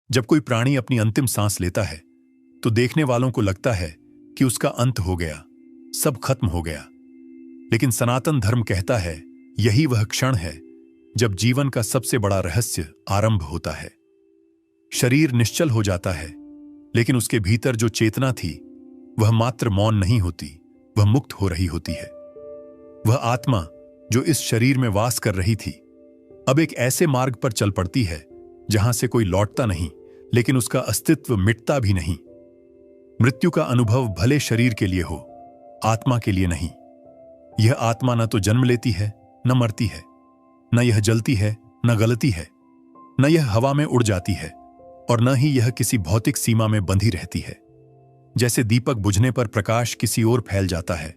जब कोई प्राणी अपनी अंतिम सांस लेता है तो देखने वालों को लगता है कि उसका अंत हो गया, सब खत्म हो गया। लेकिन सनातन धर्म कहता है यही वह क्षण है जब जीवन का सबसे बड़ा रहस्य आरंभ होता है। शरीर निश्चल हो जाता है, लेकिन उसके भीतर जो चेतना थी वह मात्र मौन नहीं होती, वह मुक्त हो रही होती है। वह आत्मा जो इस शरीर में वास कर रही थी अब एक ऐसे मार्ग पर चल पड़ती है जहां से कोई लौटता नहीं, लेकिन उसका अस्तित्व मिटता भी नहीं। मृत्यु का अनुभव भले शरीर के लिए हो, आत्मा के लिए नहीं। यह आत्मा न तो जन्म लेती है न मरती है, न यह जलती है न गलती है, न यह हवा में उड़ जाती है और न ही यह किसी भौतिक सीमा में बंधी रहती है। जैसे दीपक बुझने पर प्रकाश किसी ओर फैल जाता है,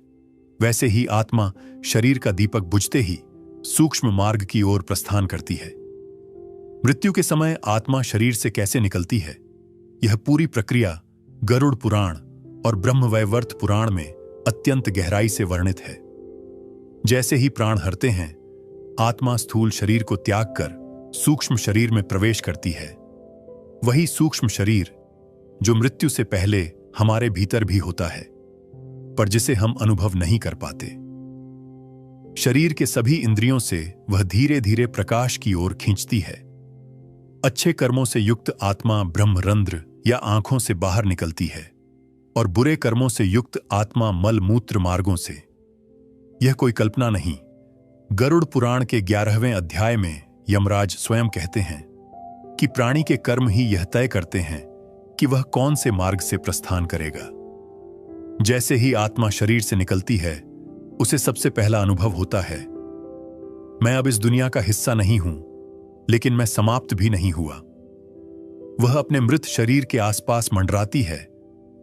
वैसे ही आत्मा शरीर का दीपक बुझते ही सूक्ष्म मार्ग की ओर प्रस्थान करती है। मृत्यु के समय आत्मा शरीर से कैसे निकलती है, यह पूरी प्रक्रिया गरुड़ पुराण और ब्रह्मवैवर्त पुराण में अत्यंत गहराई से वर्णित है। जैसे ही प्राण हरते हैं, आत्मा स्थूल शरीर को त्याग कर सूक्ष्म शरीर में प्रवेश करती है। वही सूक्ष्म शरीर जो मृत्यु से पहले हमारे भीतर भी होता है, पर जिसे हम अनुभव नहीं कर पाते। शरीर के सभी इंद्रियों से वह धीरे धीरे प्रकाश की ओर खींचती है। अच्छे कर्मों से युक्त आत्मा ब्रह्मरंध्र या आंखों से बाहर निकलती है और बुरे कर्मों से युक्त आत्मा मल मूत्र मार्गों से। यह कोई कल्पना नहीं। गरुड़ पुराण के 11वें अध्याय में यमराज स्वयं कहते हैं कि प्राणी के कर्म ही यह तय करते हैं कि वह कौन से मार्ग से प्रस्थान करेगा। जैसे ही आत्मा शरीर से निकलती है, उसे सबसे पहला अनुभव होता है, मैं अब इस दुनिया का हिस्सा नहीं हूं, लेकिन मैं समाप्त भी नहीं हुआ। वह अपने मृत शरीर के आसपास मंडराती है,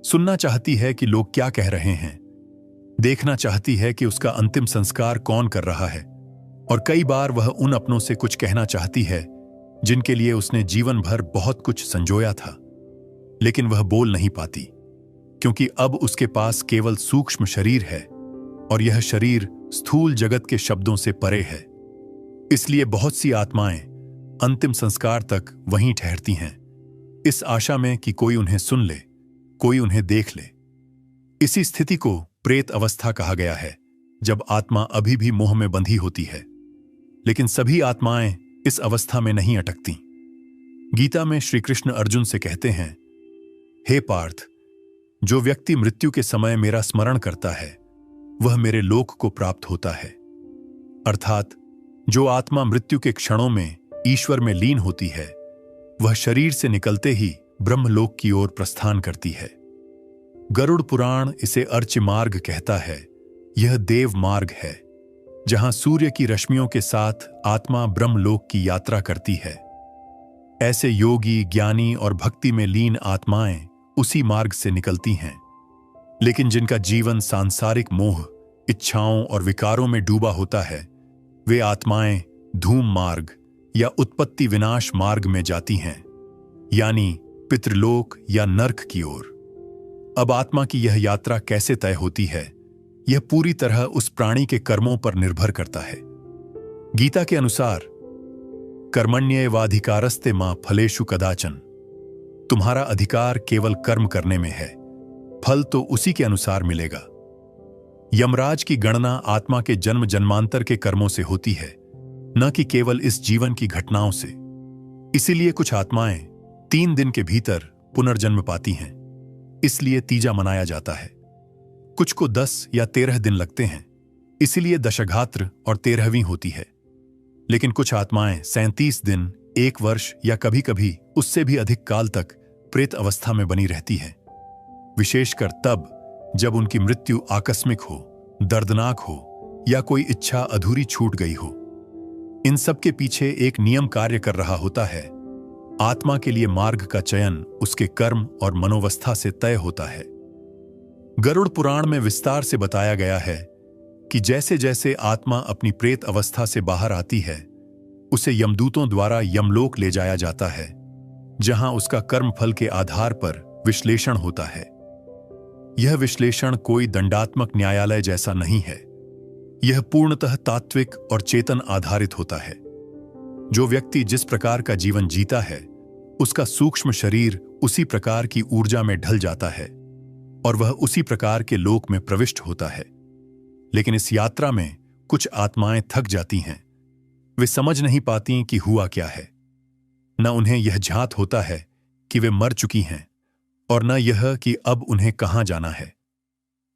सुनना चाहती है कि लोग क्या कह रहे हैं, देखना चाहती है कि उसका अंतिम संस्कार कौन कर रहा है, और कई बार वह उन अपनों से कुछ कहना चाहती है जिनके लिए उसने जीवन भर बहुत कुछ संजोया था, लेकिन वह बोल नहीं पाती, क्योंकि अब उसके पास केवल सूक्ष्म शरीर है और यह शरीर स्थूल जगत के शब्दों से परे है। इसलिए बहुत सी आत्माएं अंतिम संस्कार तक वहीं ठहरती हैं, इस आशा में कि कोई उन्हें सुन ले, कोई उन्हें देख ले। इसी स्थिति को प्रेत अवस्था कहा गया है, जब आत्मा अभी भी मोह में बंधी होती है। लेकिन सभी आत्माएं इस अवस्था में नहीं अटकती। गीता में श्री कृष्ण अर्जुन से कहते हैं, हे पार्थ, जो व्यक्ति मृत्यु के समय मेरा स्मरण करता है वह मेरे लोक को प्राप्त होता है। अर्थात जो आत्मा मृत्यु के क्षणों में ईश्वर में लीन होती है, वह शरीर से निकलते ही ब्रह्मलोक की ओर प्रस्थान करती है। गरुड़ पुराण इसे अर्च मार्ग कहता है। यह देव मार्ग है, जहां सूर्य की रश्मियों के साथ आत्मा ब्रह्मलोक की यात्रा करती है। ऐसे योगी, ज्ञानी और भक्ति में लीन आत्माएं उसी मार्ग से निकलती हैं। लेकिन जिनका जीवन सांसारिक मोह, इच्छाओं और विकारों में डूबा होता है, वे आत्माएं धूम मार्ग या उत्पत्ति विनाश मार्ग में जाती हैं, यानी पितृलोक या नर्क की ओर। अब आत्मा की यह यात्रा कैसे तय होती है, यह पूरी तरह उस प्राणी के कर्मों पर निर्भर करता है। गीता के अनुसार कर्मण्येवाधिकारस्ते मा फलेषु कदाचन, तुम्हारा अधिकार केवल कर्म करने में है, फल तो उसी के अनुसार मिलेगा। यमराज की गणना आत्मा के जन्म जन्मांतर के कर्मों से होती है, न कि केवल इस जीवन की घटनाओं से। इसीलिए कुछ आत्माएं 3 दिन के भीतर पुनर्जन्म पाती हैं, इसलिए तीजा मनाया जाता है। कुछ को 10 या 13 दिन लगते हैं, इसीलिए दशघात्र और 13वीं होती है। लेकिन कुछ आत्माएं 37 दिन, 1 वर्ष या कभी कभी उससे भी अधिक काल तक प्रेत अवस्था में बनी रहती हैं, विशेषकर तब जब उनकी मृत्यु आकस्मिक हो, दर्दनाक हो या कोई इच्छा अधूरी छूट गई हो। इन सब के पीछे एक नियम कार्य कर रहा होता है। आत्मा के लिए मार्ग का चयन उसके कर्म और मनोवस्था से तय होता है। गरुड़ पुराण में विस्तार से बताया गया है कि जैसे जैसे आत्मा अपनी प्रेत अवस्था से बाहर आती है, उसे यमदूतों द्वारा यमलोक ले जाया जाता है, जहां उसका कर्मफल के आधार पर विश्लेषण होता है। यह विश्लेषण कोई दंडात्मक न्यायालय जैसा नहीं है, यह पूर्णतः तात्विक और चेतन आधारित होता है। जो व्यक्ति जिस प्रकार का जीवन जीता है, उसका सूक्ष्म शरीर उसी प्रकार की ऊर्जा में ढल जाता है और वह उसी प्रकार के लोक में प्रविष्ट होता है। लेकिन इस यात्रा में कुछ आत्माएं थक जाती हैं। वे समझ नहीं पाती कि हुआ क्या है। न उन्हें यह ज्ञात होता है कि वे मर चुकी हैं और न यह कि अब उन्हें कहां जाना है।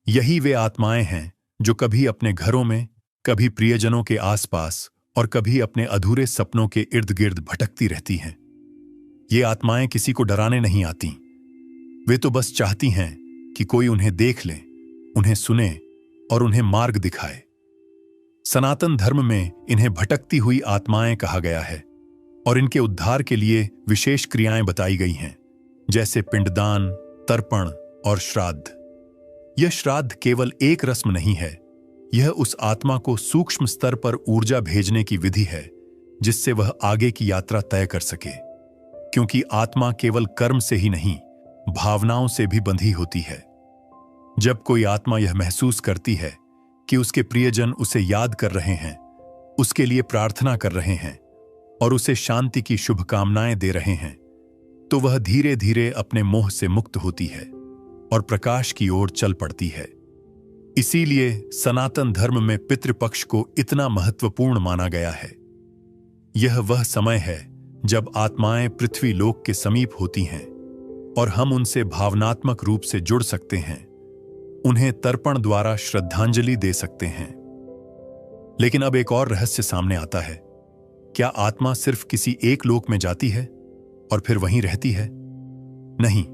यही वे आत्माएं हैं जो कभी अपने घरों में, कभी प्रियजनों के आसपास और कभी अपने अधूरे सपनों के इर्द गिर्द भटकती रहती हैं। ये आत्माएं किसी को डराने नहीं आती। वे तो बस चाहती हैं कि कोई उन्हें देख ले, उन्हें सुने और उन्हें मार्ग दिखाए। सनातन धर्म में इन्हें भटकती हुई आत्माएं कहा गया है और इनके उद्धार के लिए विशेष क्रियाएं बताई गई हैं, जैसे पिंडदान, तर्पण और श्राद्ध। यह श्राद्ध केवल एक रस्म नहीं है, यह उस आत्मा को सूक्ष्म स्तर पर ऊर्जा भेजने की विधि है जिससे वह आगे की यात्रा तय कर सके। क्योंकि आत्मा केवल कर्म से ही नहीं, भावनाओं से भी बंधी होती है। जब कोई आत्मा यह महसूस करती है कि उसके प्रियजन उसे याद कर रहे हैं, उसके लिए प्रार्थना कर रहे हैं और उसे शांति की शुभकामनाएं दे रहे हैं, तो वह धीरे धीरे अपने मोह से मुक्त होती है और प्रकाश की ओर चल पड़ती है। इसीलिए सनातन धर्म में पितृपक्ष को इतना महत्वपूर्ण माना गया है। यह वह समय है जब आत्माएं पृथ्वी लोक के समीप होती हैं और हम उनसे भावनात्मक रूप से जुड़ सकते हैं, उन्हें तर्पण द्वारा श्रद्धांजलि दे सकते हैं। लेकिन अब एक और रहस्य सामने आता है। क्या आत्मा सिर्फ किसी एक लोक में जाती है और फिर वहीं रहती है? नहीं।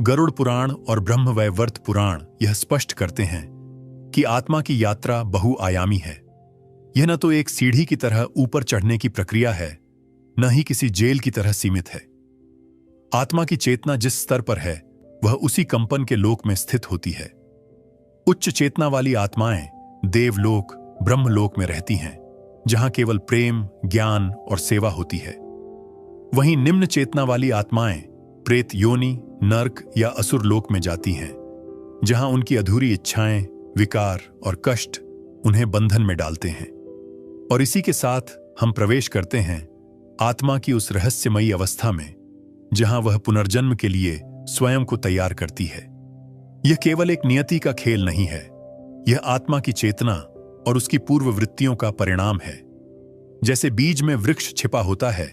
गरुड़ पुराण और ब्रह्मवैवर्त पुराण यह स्पष्ट करते हैं कि आत्मा की यात्रा बहुआयामी है। यह न तो एक सीढ़ी की तरह ऊपर चढ़ने की प्रक्रिया है, न ही किसी जेल की तरह सीमित है। आत्मा की चेतना जिस स्तर पर है, वह उसी कंपन के लोक में स्थित होती है। उच्च चेतना वाली आत्माएं देवलोक, ब्रह्मलोक में रहती हैं, जहां केवल प्रेम, ज्ञान और सेवा होती है। वहीं निम्न चेतना वाली आत्माएं प्रेत योनि, नर्क या असुर लोक में जाती हैं, जहां उनकी अधूरी इच्छाएं, विकार और कष्ट उन्हें बंधन में डालते हैं। और इसी के साथ हम प्रवेश करते हैं आत्मा की उस रहस्यमयी अवस्था में जहां वह पुनर्जन्म के लिए स्वयं को तैयार करती है। यह केवल एक नियति का खेल नहीं है, यह आत्मा की चेतना और उसकी पूर्व वृत्तियों का परिणाम है। जैसे बीज में वृक्ष छिपा होता है,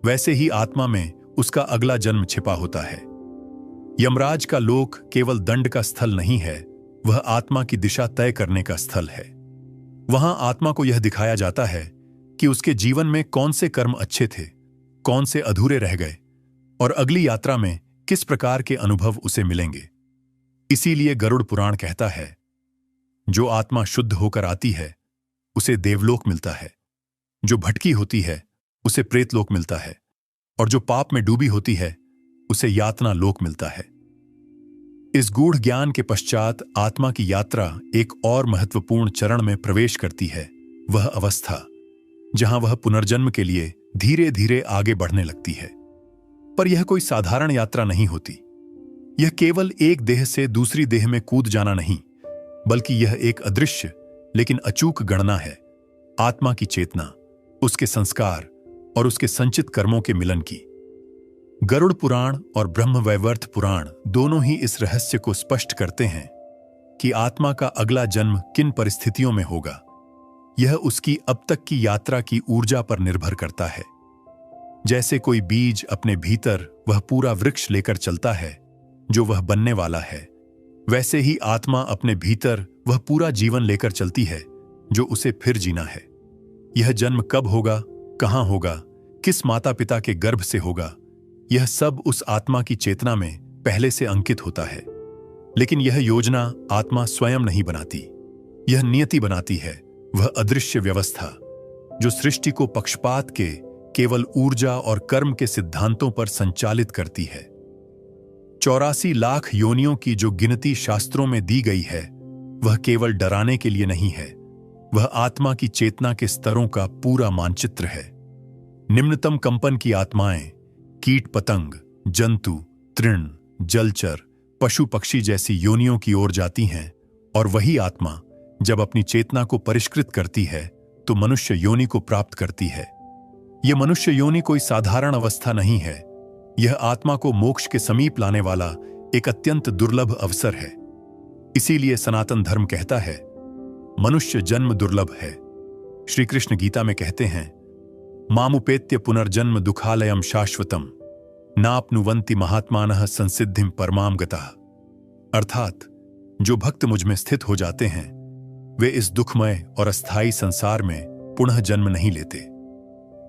वैसे ही आत्मा में उसका अगला जन्म छिपा होता है। यमराज का लोक केवल दंड का स्थल नहीं है, वह आत्मा की दिशा तय करने का स्थल है। वहां आत्मा को यह दिखाया जाता है कि उसके जीवन में कौन से कर्म अच्छे थे, कौन से अधूरे रह गए और अगली यात्रा में किस प्रकार के अनुभव उसे मिलेंगे। इसीलिए गरुड़ पुराण कहता है, जो आत्मा शुद्ध होकर आती है उसे देवलोक मिलता है, जो भटकी होती है उसे प्रेतलोक मिलता है और जो पाप में डूबी होती है उसे यातना लोक मिलता है। इस गूढ़ ज्ञान के पश्चात आत्मा की यात्रा एक और महत्वपूर्ण चरण में प्रवेश करती है, वह अवस्था जहां वह पुनर्जन्म के लिए धीरे धीरे आगे बढ़ने लगती है। पर यह कोई साधारण यात्रा नहीं होती। यह केवल एक देह से दूसरी देह में कूद जाना नहीं, बल्कि यह एक अदृश्य लेकिन अचूक गणना है, आत्मा की चेतना, उसके संस्कार और उसके संचित कर्मों के मिलन की। गरुड़ पुराण और ब्रह्मवैवर्त पुराण दोनों ही इस रहस्य को स्पष्ट करते हैं कि आत्मा का अगला जन्म किन परिस्थितियों में होगा। यह उसकी अब तक की यात्रा की ऊर्जा पर निर्भर करता है। जैसे कोई बीज अपने भीतर वह पूरा वृक्ष लेकर चलता है जो वह बनने वाला है, वैसे ही आत्मा अपने भीतर वह पूरा जीवन लेकर चलती है जो उसे फिर जीना है। यह जन्म कब होगा, कहां होगा, किस माता पिता के गर्भ से होगा, यह सब उस आत्मा की चेतना में पहले से अंकित होता है। लेकिन यह योजना आत्मा स्वयं नहीं बनाती, यह नियति बनाती है, वह अदृश्य व्यवस्था जो सृष्टि को पक्षपात के केवल ऊर्जा और कर्म के सिद्धांतों पर संचालित करती है। 84 लाख योनियों की जो गिनती शास्त्रों में दी गई है, वह केवल डराने के लिए नहीं है, वह आत्मा की चेतना के स्तरों का पूरा मानचित्र है। निम्नतम कंपन की आत्माएं कीट पतंग, जंतु, तृण, जलचर, पशु पक्षी जैसी योनियों की ओर जाती हैं और वही आत्मा जब अपनी चेतना को परिष्कृत करती है तो मनुष्य योनि को प्राप्त करती है। यह मनुष्य योनि कोई साधारण अवस्था नहीं है, यह आत्मा को मोक्ष के समीप लाने वाला एक अत्यंत दुर्लभ अवसर है। इसीलिए सनातन धर्म कहता है, मनुष्य जन्म दुर्लभ है। श्री कृष्ण गीता में कहते हैं, मामुपेत्य पुनर्जन्म दुखालयम शाश्वतम नाप्नुवन्ति महात्मानः संसिद्धिम परमाम गतः। अर्थात जो भक्त मुझ में स्थित हो जाते हैं वे इस दुखमय और अस्थायी संसार में पुनः जन्म नहीं लेते।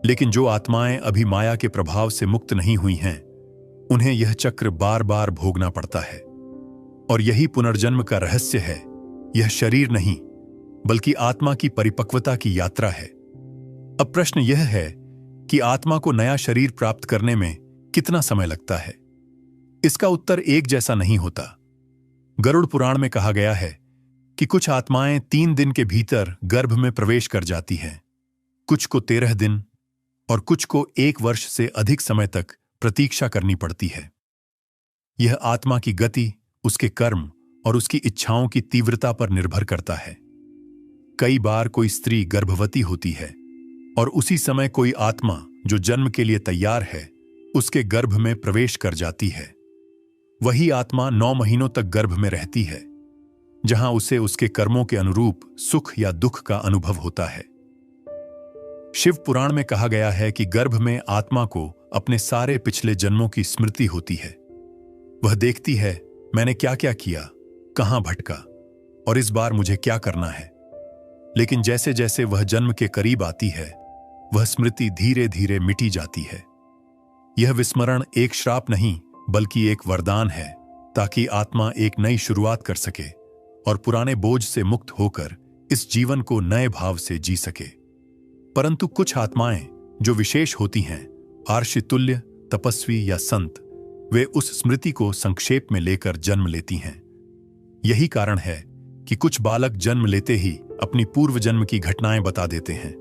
लेकिन जो आत्माएं अभी माया के प्रभाव से मुक्त नहीं हुई हैं, उन्हें यह चक्र बार बार भोगना पड़ता है। और यही पुनर्जन्म का रहस्य है। यह शरीर नहीं बल्कि आत्मा की परिपक्वता की यात्रा है। अब प्रश्न यह है कि आत्मा को नया शरीर प्राप्त करने में कितना समय लगता है। इसका उत्तर एक जैसा नहीं होता। गरुड़ पुराण में कहा गया है कि कुछ आत्माएं 3 दिन के भीतर गर्भ में प्रवेश कर जाती हैं, कुछ को 13 दिन और कुछ को 1 वर्ष से अधिक समय तक प्रतीक्षा करनी पड़ती है। यह आत्मा की गति, उसके कर्म और उसकी इच्छाओं की तीव्रता पर निर्भर करता है। कई बार कोई स्त्री गर्भवती होती है और उसी समय कोई आत्मा जो जन्म के लिए तैयार है उसके गर्भ में प्रवेश कर जाती है। वही आत्मा 9 महीनों तक गर्भ में रहती है, जहां उसे उसके कर्मों के अनुरूप सुख या दुख का अनुभव होता है। शिव पुराण में कहा गया है कि गर्भ में आत्मा को अपने सारे पिछले जन्मों की स्मृति होती है। वह देखती है, मैंने क्या क्या किया, कहां भटका और इस बार मुझे क्या करना है। लेकिन जैसे जैसे वह जन्म के करीब आती है, वह स्मृति धीरे धीरे मिटी जाती है। यह विस्मरण एक श्राप नहीं बल्कि एक वरदान है, ताकि आत्मा एक नई शुरुआत कर सके और पुराने बोझ से मुक्त होकर इस जीवन को नए भाव से जी सके। परंतु कुछ आत्माएं जो विशेष होती हैं, आर्षितुल्य, तपस्वी या संत, वे उस स्मृति को संक्षेप में लेकर जन्म लेती हैं। यही कारण है कि कुछ बालक जन्म लेते ही अपनी पूर्व जन्म की घटनाएं बता देते हैं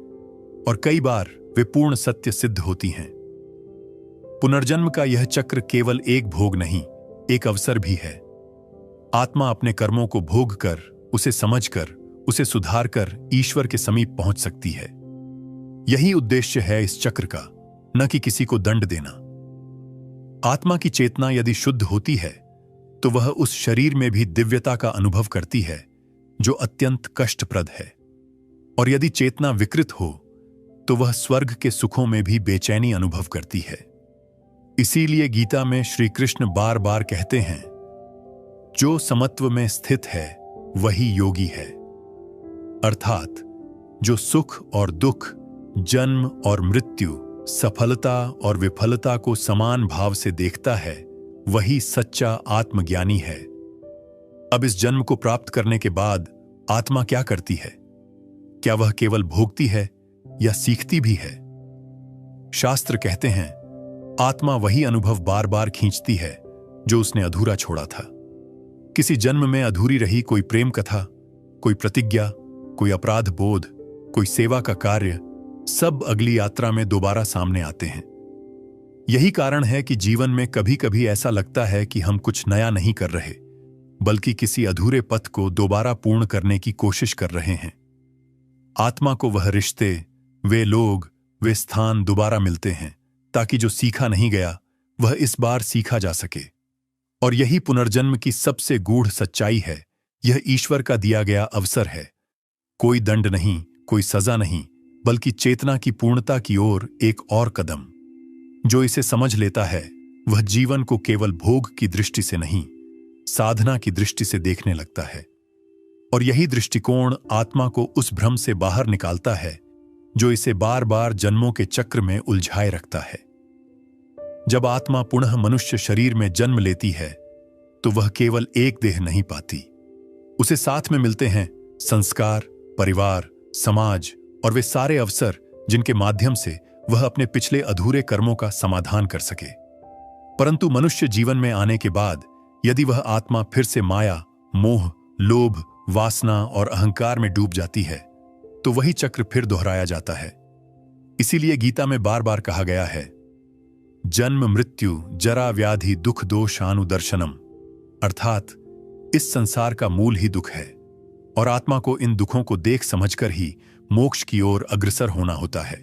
और कई बार वे पूर्ण सत्य सिद्ध होती हैं। पुनर्जन्म का यह चक्र केवल एक भोग नहीं, एक अवसर भी है। आत्मा अपने कर्मों को भोग कर, उसे समझकर, उसे सुधार कर ईश्वर के समीप पहुंच सकती है। यही उद्देश्य है इस चक्र का, न कि किसी को दंड देना। आत्मा की चेतना यदि शुद्ध होती है तो वह उस शरीर में भी दिव्यता का अनुभव करती है जो अत्यंत कष्टप्रद है, और यदि चेतना विकृत हो तो वह स्वर्ग के सुखों में भी बेचैनी अनुभव करती है। इसीलिए गीता में श्री कृष्ण बार बार कहते हैं, जो समत्व में स्थित है वही योगी है। अर्थात जो सुख और दुख, जन्म और मृत्यु, सफलता और विफलता को समान भाव से देखता है, वही सच्चा आत्मज्ञानी है। अब इस जन्म को प्राप्त करने के बाद आत्मा क्या करती है? क्या वह केवल भोगती है या सीखती भी है? शास्त्र कहते हैं, आत्मा वही अनुभव बार बार खींचती है जो उसने अधूरा छोड़ा था। किसी जन्म में अधूरी रही कोई प्रेम कथा, कोई प्रतिज्ञा, कोई अपराध बोध, कोई सेवा का कार्य, सब अगली यात्रा में दोबारा सामने आते हैं। यही कारण है कि जीवन में कभी कभी ऐसा लगता है कि हम कुछ नया नहीं कर रहे, बल्कि किसी अधूरे पथ को दोबारा पूर्ण करने की कोशिश कर रहे हैं। आत्मा को वह रिश्ते, वे लोग, वे स्थान दोबारा मिलते हैं ताकि जो सीखा नहीं गया वह इस बार सीखा जा सके। और यही पुनर्जन्म की सबसे गूढ़ सच्चाई है। यह ईश्वर का दिया गया अवसर है। कोई दंड नहीं, कोई सजा नहीं, बल्कि चेतना की पूर्णता की ओर एक और कदम। जो इसे समझ लेता है वह जीवन को केवल भोग की दृष्टि से नहीं, साधना की दृष्टि से देखने लगता है। और यही दृष्टिकोण आत्मा को उस भ्रम से बाहर निकालता है जो इसे बार बार जन्मों के चक्र में उलझाए रखता है। जब आत्मा पुनः मनुष्य शरीर में जन्म लेती है तो वह केवल एक देह नहीं पाती, उसे साथ में मिलते हैं संस्कार, परिवार, समाज और वे सारे अवसर जिनके माध्यम से वह अपने पिछले अधूरे कर्मों का समाधान कर सके। परंतु मनुष्य जीवन में आने के बाद यदि वह आत्मा फिर से माया, मोह, लोभ, वासना और अहंकार में डूब जाती है तो वही चक्र फिर दोहराया जाता है। इसीलिए गीता में बार बार कहा गया है, जन्म मृत्यु जरा व्याधि दुख दोषानुदर्शनम। अर्थात इस संसार का मूल ही दुख है और आत्मा को इन दुखों को देख समझकर ही मोक्ष की ओर अग्रसर होना होता है।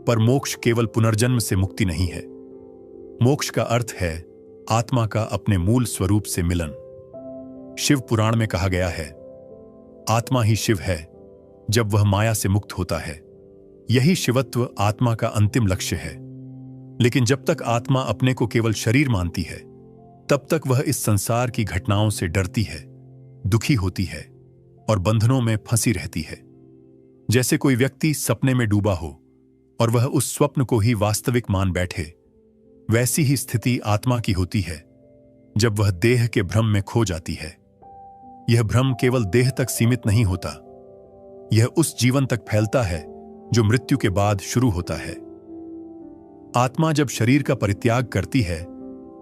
पर मोक्ष केवल पुनर्जन्म से मुक्ति नहीं है। मोक्ष का अर्थ है आत्मा का अपने मूल स्वरूप से मिलन। शिव पुराण में कहा गया है, आत्मा ही शिव है जब वह माया से मुक्त होता है। यही शिवत्व आत्मा का अंतिम लक्ष्य है। लेकिन जब तक आत्मा अपने को केवल शरीर मानती है, तब तक वह इस संसार की घटनाओं से डरती है, दुखी होती है और बंधनों में फंसी रहती है। जैसे कोई व्यक्ति सपने में डूबा हो और वह उस स्वप्न को ही वास्तविक मान बैठे, वैसी ही स्थिति आत्मा की होती है जब वह देह के भ्रम में खो जाती है। यह भ्रम केवल देह तक सीमित नहीं होता, यह उस जीवन तक फैलता है जो मृत्यु के बाद शुरू होता है। आत्मा जब शरीर का परित्याग करती है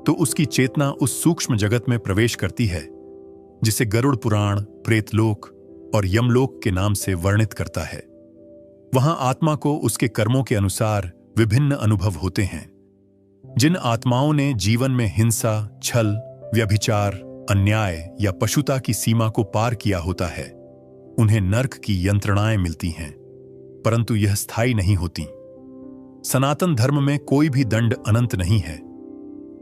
तो उसकी चेतना उस सूक्ष्म जगत में प्रवेश करती है जिसे गरुड़ पुराण प्रेतलोक और यमलोक के नाम से वर्णित करता है। वहां आत्मा को उसके कर्मों के अनुसार विभिन्न अनुभव होते हैं। जिन आत्माओं ने जीवन में हिंसा, छल, व्यभिचार, अन्याय या पशुता की सीमा को पार किया होता है, उन्हें नर्क की यंत्रणाएं मिलती हैं, परंतु यह स्थायी नहीं होती। सनातन धर्म में कोई भी दंड अनंत नहीं है।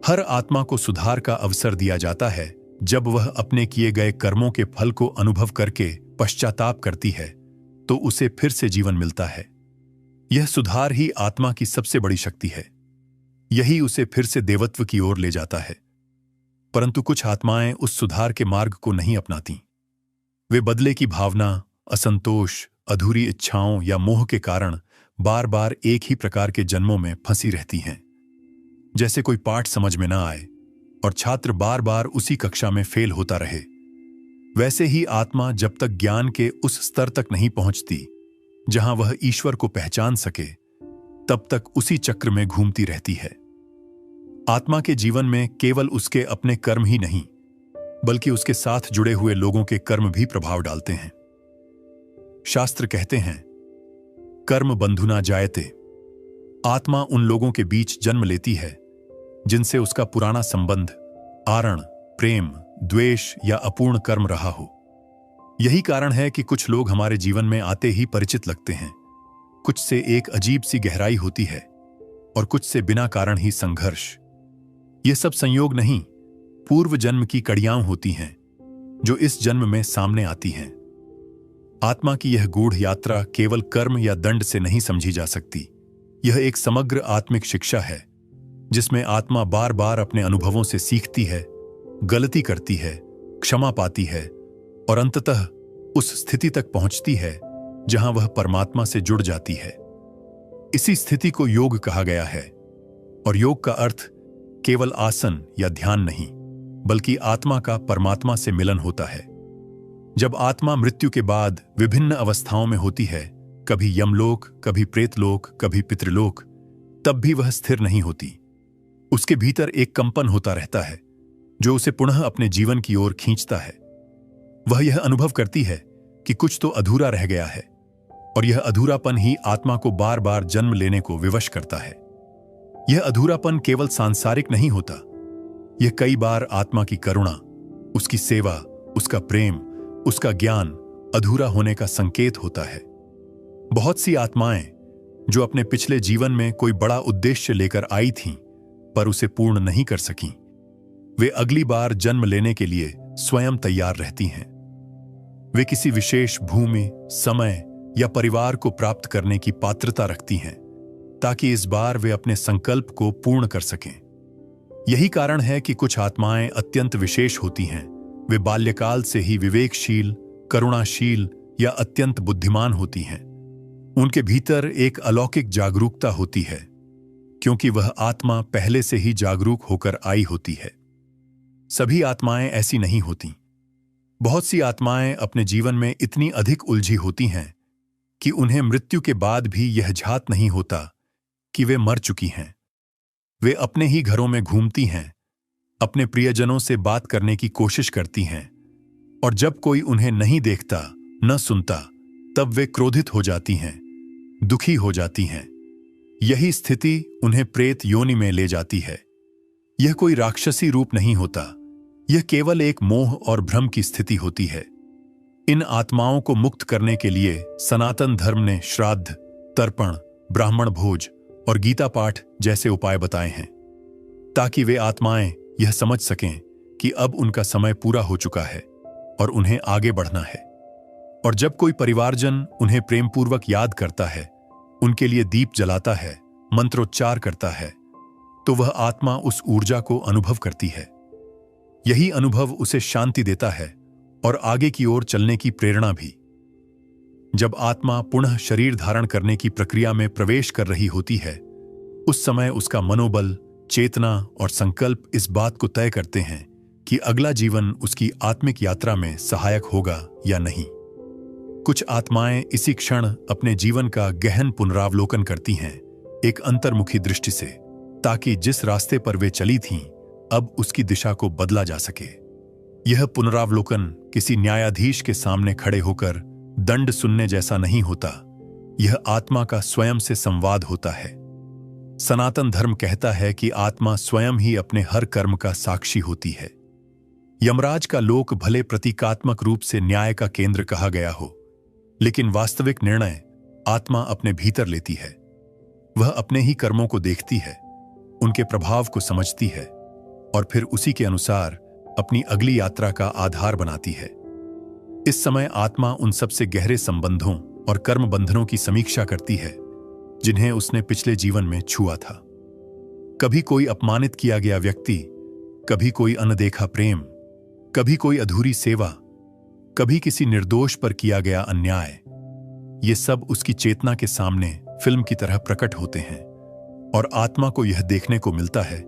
हर आत्मा को सुधार का अवसर दिया जाता है जब वह अपने किए गए कर्मों के फल को अनुभव करके पश्चाताप करती है तो उसे फिर से जीवन मिलता है। यह सुधार ही आत्मा की सबसे बड़ी शक्ति है। यही उसे फिर से देवत्व की ओर ले जाता है। परंतु कुछ आत्माएं उस सुधार के मार्ग को नहीं अपनाती। वे बदले की भावना, असंतोष, अधूरी इच्छाओं या मोह के कारण बार बार एक ही प्रकार के जन्मों में फंसी रहती हैं। जैसे कोई पाठ समझ में ना आए और छात्र बार बार उसी कक्षा में फेल होता रहे, वैसे ही आत्मा जब तक ज्ञान के उस स्तर तक नहीं पहुंचती जहां वह ईश्वर को पहचान सके, तब तक उसी चक्र में घूमती रहती है। आत्मा के जीवन में केवल उसके अपने कर्म ही नहीं, बल्कि उसके साथ जुड़े हुए लोगों के कर्म भी प्रभाव डालते हैं। शास्त्र कहते हैं, कर्म बंधुना जायते। आत्मा उन लोगों के बीच जन्म लेती है जिनसे उसका पुराना संबंध, आरण, प्रेम, द्वेष या अपूर्ण कर्म रहा हो। यही कारण है कि कुछ लोग हमारे जीवन में आते ही परिचित लगते हैं, कुछ से एक अजीब सी गहराई होती है और कुछ से बिना कारण ही संघर्ष। ये सब संयोग नहीं, पूर्व जन्म की कड़ियां होती हैं जो इस जन्म में सामने आती हैं। आत्मा की यह गूढ़ यात्रा केवल कर्म या दंड से नहीं समझी जा सकती। यह एक समग्र आत्मिक शिक्षा है जिसमें आत्मा बार बार अपने अनुभवों से सीखती है, गलती करती है, क्षमा पाती है और अंततः उस स्थिति तक पहुंचती है जहां वह परमात्मा से जुड़ जाती है। इसी स्थिति को योग कहा गया है और योग का अर्थ केवल आसन या ध्यान नहीं, बल्कि आत्मा का परमात्मा से मिलन होता है। जब आत्मा मृत्यु के बाद विभिन्न अवस्थाओं में होती है, कभी यमलोक, कभी प्रेतलोक, कभी पितृलोक, तब भी वह स्थिर नहीं होती। उसके भीतर एक कंपन होता रहता है जो उसे पुनः अपने जीवन की ओर खींचता है। वह यह अनुभव करती है कि कुछ तो अधूरा रह गया है और यह अधूरापन ही आत्मा को बार बार जन्म लेने को विवश करता है। यह अधूरापन केवल सांसारिक नहीं होता, यह कई बार आत्मा की करुणा, उसकी सेवा, उसका प्रेम, उसका ज्ञान अधूरा होने का संकेत होता है। बहुत सी आत्माएं जो अपने पिछले जीवन में कोई बड़ा उद्देश्य लेकर आई थीं, पर उसे पूर्ण नहीं कर सकीं, वे अगली बार जन्म लेने के लिए स्वयं तैयार रहती हैं। वे किसी विशेष भूमि, समय या परिवार को प्राप्त करने की पात्रता रखती हैं ताकि इस बार वे अपने संकल्प को पूर्ण कर सकें। यही कारण है कि कुछ आत्माएं अत्यंत विशेष होती हैं। वे बाल्यकाल से ही विवेकशील, करुणाशील या अत्यंत बुद्धिमान होती हैं। उनके भीतर एक अलौकिक जागरूकता होती है क्योंकि वह आत्मा पहले से ही जागरूक होकर आई होती है। सभी आत्माएं ऐसी नहीं होती। बहुत सी आत्माएं अपने जीवन में इतनी अधिक उलझी होती हैं कि उन्हें मृत्यु के बाद भी यह झात नहीं होता कि वे मर चुकी हैं। वे अपने ही घरों में घूमती हैं, अपने प्रियजनों से बात करने की कोशिश करती हैं, और जब कोई उन्हें नहीं देखता, न सुनता, तब वे क्रोधित हो जाती हैं, दुखी हो जाती हैं। यही स्थिति उन्हें प्रेत योनि में ले जाती है। यह कोई राक्षसी रूप नहीं होता, यह केवल एक मोह और भ्रम की स्थिति होती है। इन आत्माओं को मुक्त करने के लिए सनातन धर्म ने श्राद्ध, तर्पण, ब्राह्मण भोज और गीता पाठ जैसे उपाय बताए हैं। ताकि वे आत्माएं यह समझ सकें कि अब उनका समय पूरा हो चुका है और उन्हें आगे बढ़ना है। और जब कोई परिवारजन उन्हें प्रेमपूर्वक याद करता है, उनके लिए दीप जलाता है, मंत्रोच्चार करता है, तो वह आत्मा उस ऊर्जा को अनुभव करती है। यही अनुभव उसे शांति देता है और आगे की ओर चलने की प्रेरणा भी। जब आत्मा पुनः शरीर धारण करने की प्रक्रिया में प्रवेश कर रही होती है, उस समय उसका मनोबल, चेतना और संकल्प इस बात को तय करते हैं कि अगला जीवन उसकी आत्मिक यात्रा में सहायक होगा या नहीं। कुछ आत्माएं इसी क्षण अपने जीवन का गहन पुनरावलोकन करती हैं, एक अंतर्मुखी दृष्टि से, ताकि जिस रास्ते पर वे चली थीं, अब उसकी दिशा को बदला जा सके। यह पुनरावलोकन किसी न्यायाधीश के सामने खड़े होकर दंड सुनने जैसा नहीं होता, यह आत्मा का स्वयं से संवाद होता है। सनातन धर्म कहता है कि आत्मा स्वयं ही अपने हर कर्म का साक्षी होती है। यमराज का लोक भले प्रतीकात्मक रूप से न्याय का केंद्र कहा गया हो, लेकिन वास्तविक निर्णय आत्मा अपने भीतर लेती है। वह अपने ही कर्मों को देखती है, उनके प्रभाव को समझती है और फिर उसी के अनुसार अपनी अगली यात्रा का आधार बनाती है। इस समय आत्मा उन सबसे गहरे संबंधों और कर्म बंधनों की समीक्षा करती है जिन्हें उसने पिछले जीवन में छुआ था। कभी कोई अपमानित किया गया व्यक्ति, कभी कोई अनदेखा प्रेम, कभी कोई अधूरी सेवा, कभी किसी निर्दोष पर किया गया अन्याय। ये सब उसकी चेतना के सामने फिल्म की तरह प्रकट होते हैं और आत्मा को यह देखने को मिलता है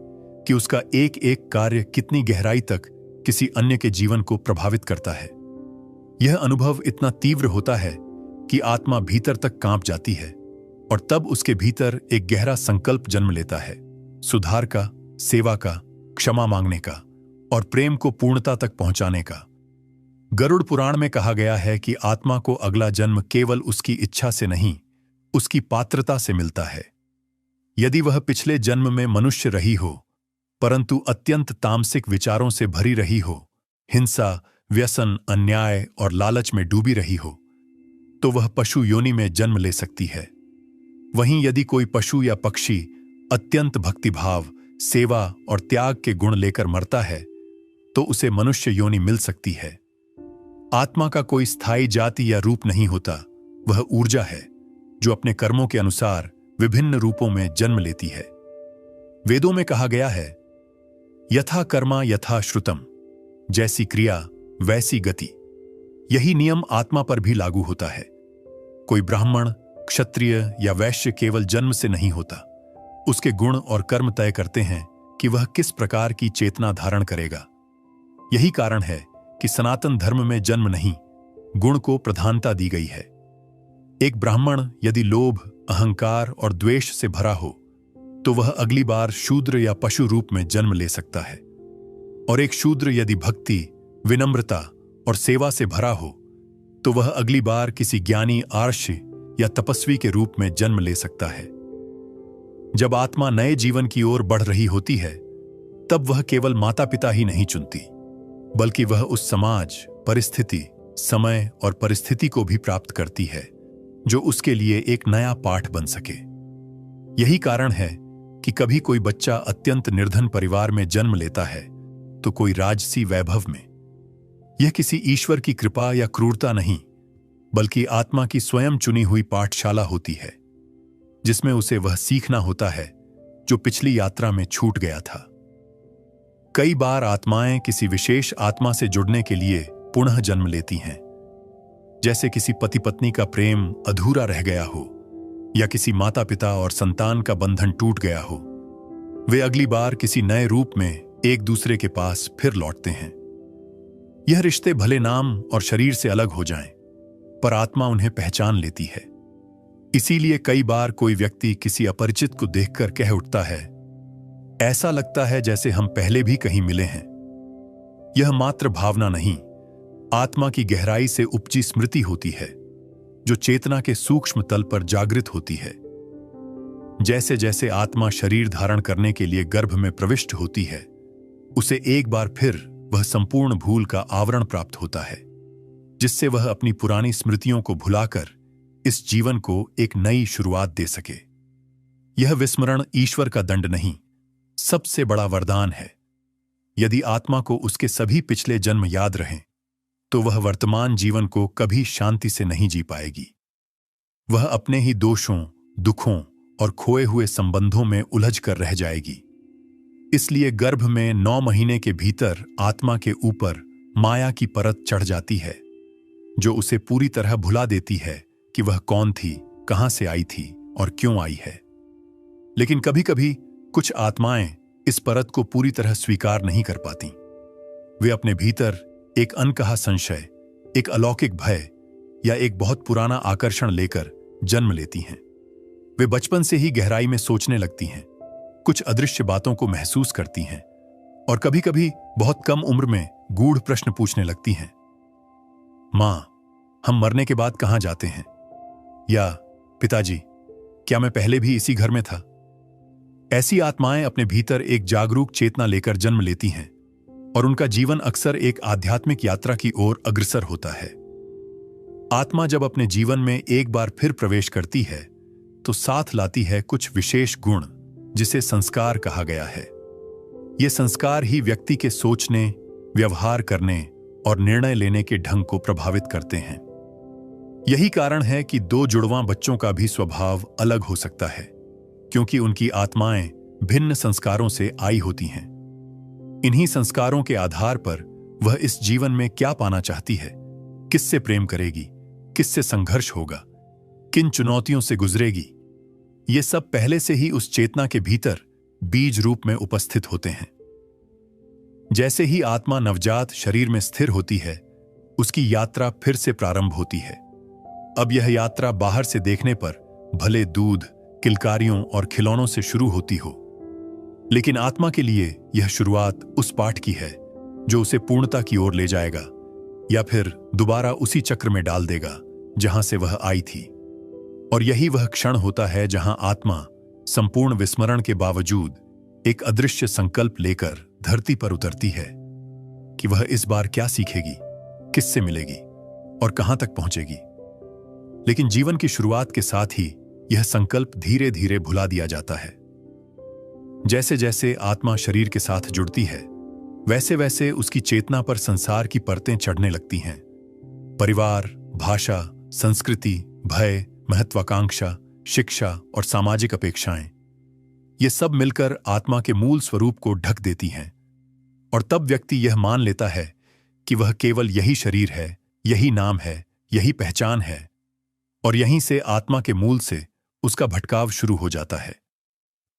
कि उसका एक एक कार्य कितनी गहराई तक किसी अन्य के जीवन को प्रभावित करता है। यह अनुभव इतना तीव्र होता है कि आत्मा भीतर तक कांप जाती है और तब उसके भीतर एक गहरा संकल्प जन्म लेता है, सुधार का, सेवा का, क्षमा मांगने का और प्रेम को पूर्णता तक पहुंचाने का। गरुड़ पुराण में कहा गया है कि आत्मा को अगला जन्म केवल उसकी इच्छा से नहीं, उसकी पात्रता से मिलता है। यदि वह पिछले जन्म में मनुष्य रही हो, परंतु अत्यंत तामसिक विचारों से भरी रही हो, हिंसा, व्यसन, अन्याय और लालच में डूबी रही हो, तो वह पशु योनि में जन्म ले सकती है। वहीं यदि कोई पशु या पक्षी अत्यंत भक्तिभाव, सेवा और त्याग के गुण लेकर मरता है, तो उसे मनुष्य योनि मिल सकती है। आत्मा का कोई स्थायी जाति या रूप नहीं होता, वह ऊर्जा है जो अपने कर्मों के अनुसार विभिन्न रूपों में जन्म लेती है। वेदों में कहा गया है, यथा कर्मा यथा श्रुतम, जैसी क्रिया वैसी गति। यही नियम आत्मा पर भी लागू होता है। कोई ब्राह्मण, क्षत्रिय या वैश्य केवल जन्म से नहीं होता, उसके गुण और कर्म तय करते हैं कि वह किस प्रकार की चेतना धारण करेगा। यही कारण है कि सनातन धर्म में जन्म नहीं, गुण को प्रधानता दी गई है। एक ब्राह्मण यदि लोभ, अहंकार और द्वेष से भरा हो, तो वह अगली बार शूद्र या पशु रूप में जन्म ले सकता है। और एक शूद्र यदि भक्ति, विनम्रता और सेवा से भरा हो, तो वह अगली बार किसी ज्ञानी, आर्ष या तपस्वी के रूप में जन्म ले सकता है। जब आत्मा नए जीवन की ओर बढ़ रही होती है, तब वह केवल माता पिता ही नहीं चुनती, बल्कि वह उस समाज, परिस्थिति, समय और परिस्थिति को भी प्राप्त करती है जो उसके लिए एक नया पाठ बन सके। यही कारण है कि कभी कोई बच्चा अत्यंत निर्धन परिवार में जन्म लेता है, तो कोई राजसी वैभव में। यह किसी ईश्वर की कृपा या क्रूरता नहीं, बल्कि आत्मा की स्वयं चुनी हुई पाठशाला होती है, जिसमें उसे वह सीखना होता है जो पिछली यात्रा में छूट गया था। कई बार आत्माएं किसी विशेष आत्मा से जुड़ने के लिए पुनः जन्म लेती हैं, जैसे किसी पति पत्नी का प्रेम अधूरा रह गया हो या किसी माता पिता और संतान का बंधन टूट गया हो। वे अगली बार किसी नए रूप में एक दूसरे के पास फिर लौटते हैं। यह रिश्ते भले नाम और शरीर से अलग हो जाएं, पर आत्मा उन्हें पहचान लेती है। इसीलिए कई बार कोई व्यक्ति किसी अपरिचित को देखकर कह उठता है, ऐसा लगता है जैसे हम पहले भी कहीं मिले हैं। यह मात्र भावना नहीं, आत्मा की गहराई से उपजी स्मृति होती है, जो चेतना के सूक्ष्म तल पर जागृत होती है। जैसे जैसे आत्मा शरीर धारण करने के लिए गर्भ में प्रविष्ट होती है, उसे एक बार फिर वह संपूर्ण भूल का आवरण प्राप्त होता है, जिससे वह अपनी पुरानी स्मृतियों को भुलाकर इस जीवन को एक नई शुरुआत दे सके। यह विस्मरण ईश्वर का दंड नहीं, सबसे बड़ा वरदान है। यदि आत्मा को उसके सभी पिछले जन्म याद रहें, तो वह वर्तमान जीवन को कभी शांति से नहीं जी पाएगी। वह अपने ही दोषों, दुखों और खोए हुए संबंधों में उलझ कर रह जाएगी। इसलिए गर्भ में 9 महीने के भीतर आत्मा के ऊपर माया की परत चढ़ जाती है, जो उसे पूरी तरह भुला देती है कि वह कौन थी, कहां से आई थी और क्यों आई है। लेकिन कभी कभी कुछ आत्माएं इस परत को पूरी तरह स्वीकार नहीं कर पाती। वे अपने भीतर एक अनकहा संशय, एक अलौकिक भय या एक बहुत पुराना आकर्षण लेकर जन्म लेती हैं। वे बचपन से ही गहराई में सोचने लगती हैं, कुछ अदृश्य बातों को महसूस करती हैं और कभी कभी बहुत कम उम्र में गूढ़ प्रश्न पूछने लगती हैं। मां, हम मरने के बाद कहां जाते हैं? या पिताजी, क्या मैं पहले भी इसी घर में था? ऐसी आत्माएं अपने भीतर एक जागरूक चेतना लेकर जन्म लेती हैं और उनका जीवन अक्सर एक आध्यात्मिक यात्रा की ओर अग्रसर होता है। आत्मा जब अपने जीवन में एक बार फिर प्रवेश करती है तो साथ लाती है कुछ विशेष गुण, जिसे संस्कार कहा गया है। ये संस्कार ही व्यक्ति के सोचने, व्यवहार करने और निर्णय लेने के ढंग को प्रभावित करते हैं। यही कारण है कि 2 जुड़वां बच्चों का भी स्वभाव अलग हो सकता है, क्योंकि उनकी आत्माएं भिन्न संस्कारों से आई होती हैं। इन्हीं संस्कारों के आधार पर वह इस जीवन में क्या पाना चाहती है, किससे प्रेम करेगी, किससे संघर्ष होगा, किन चुनौतियों से गुजरेगी, ये सब पहले से ही उस चेतना के भीतर बीज रूप में उपस्थित होते हैं। जैसे ही आत्मा नवजात शरीर में स्थिर होती है, उसकी यात्रा फिर से प्रारंभ होती है। अब यह यात्रा बाहर से देखने पर भले दूध, किलकारियों और खिलौनों से शुरू होती हो, लेकिन आत्मा के लिए यह शुरुआत उस पाठ की है जो उसे पूर्णता की ओर ले जाएगा या फिर दोबारा उसी चक्र में डाल देगा जहां से वह आई थी। और यही वह क्षण होता है जहां आत्मा संपूर्ण विस्मरण के बावजूद एक अदृश्य संकल्प लेकर धरती पर उतरती है कि वह इस बार क्या सीखेगी, किससे मिलेगी और कहां तक पहुंचेगी। लेकिन जीवन की शुरुआत के साथ ही यह संकल्प धीरे धीरे भुला दिया जाता है। जैसे जैसे आत्मा शरीर के साथ जुड़ती है, वैसे वैसे उसकी चेतना पर संसार की परतें चढ़ने लगती हैं। परिवार, भाषा, संस्कृति, भय, महत्वाकांक्षा, शिक्षा और सामाजिक अपेक्षाएं, ये सब मिलकर आत्मा के मूल स्वरूप को ढक देती हैं। और तब व्यक्ति यह मान लेता है कि वह केवल यही शरीर है, यही नाम है, यही पहचान है, और यहीं से आत्मा के मूल से उसका भटकाव शुरू हो जाता है।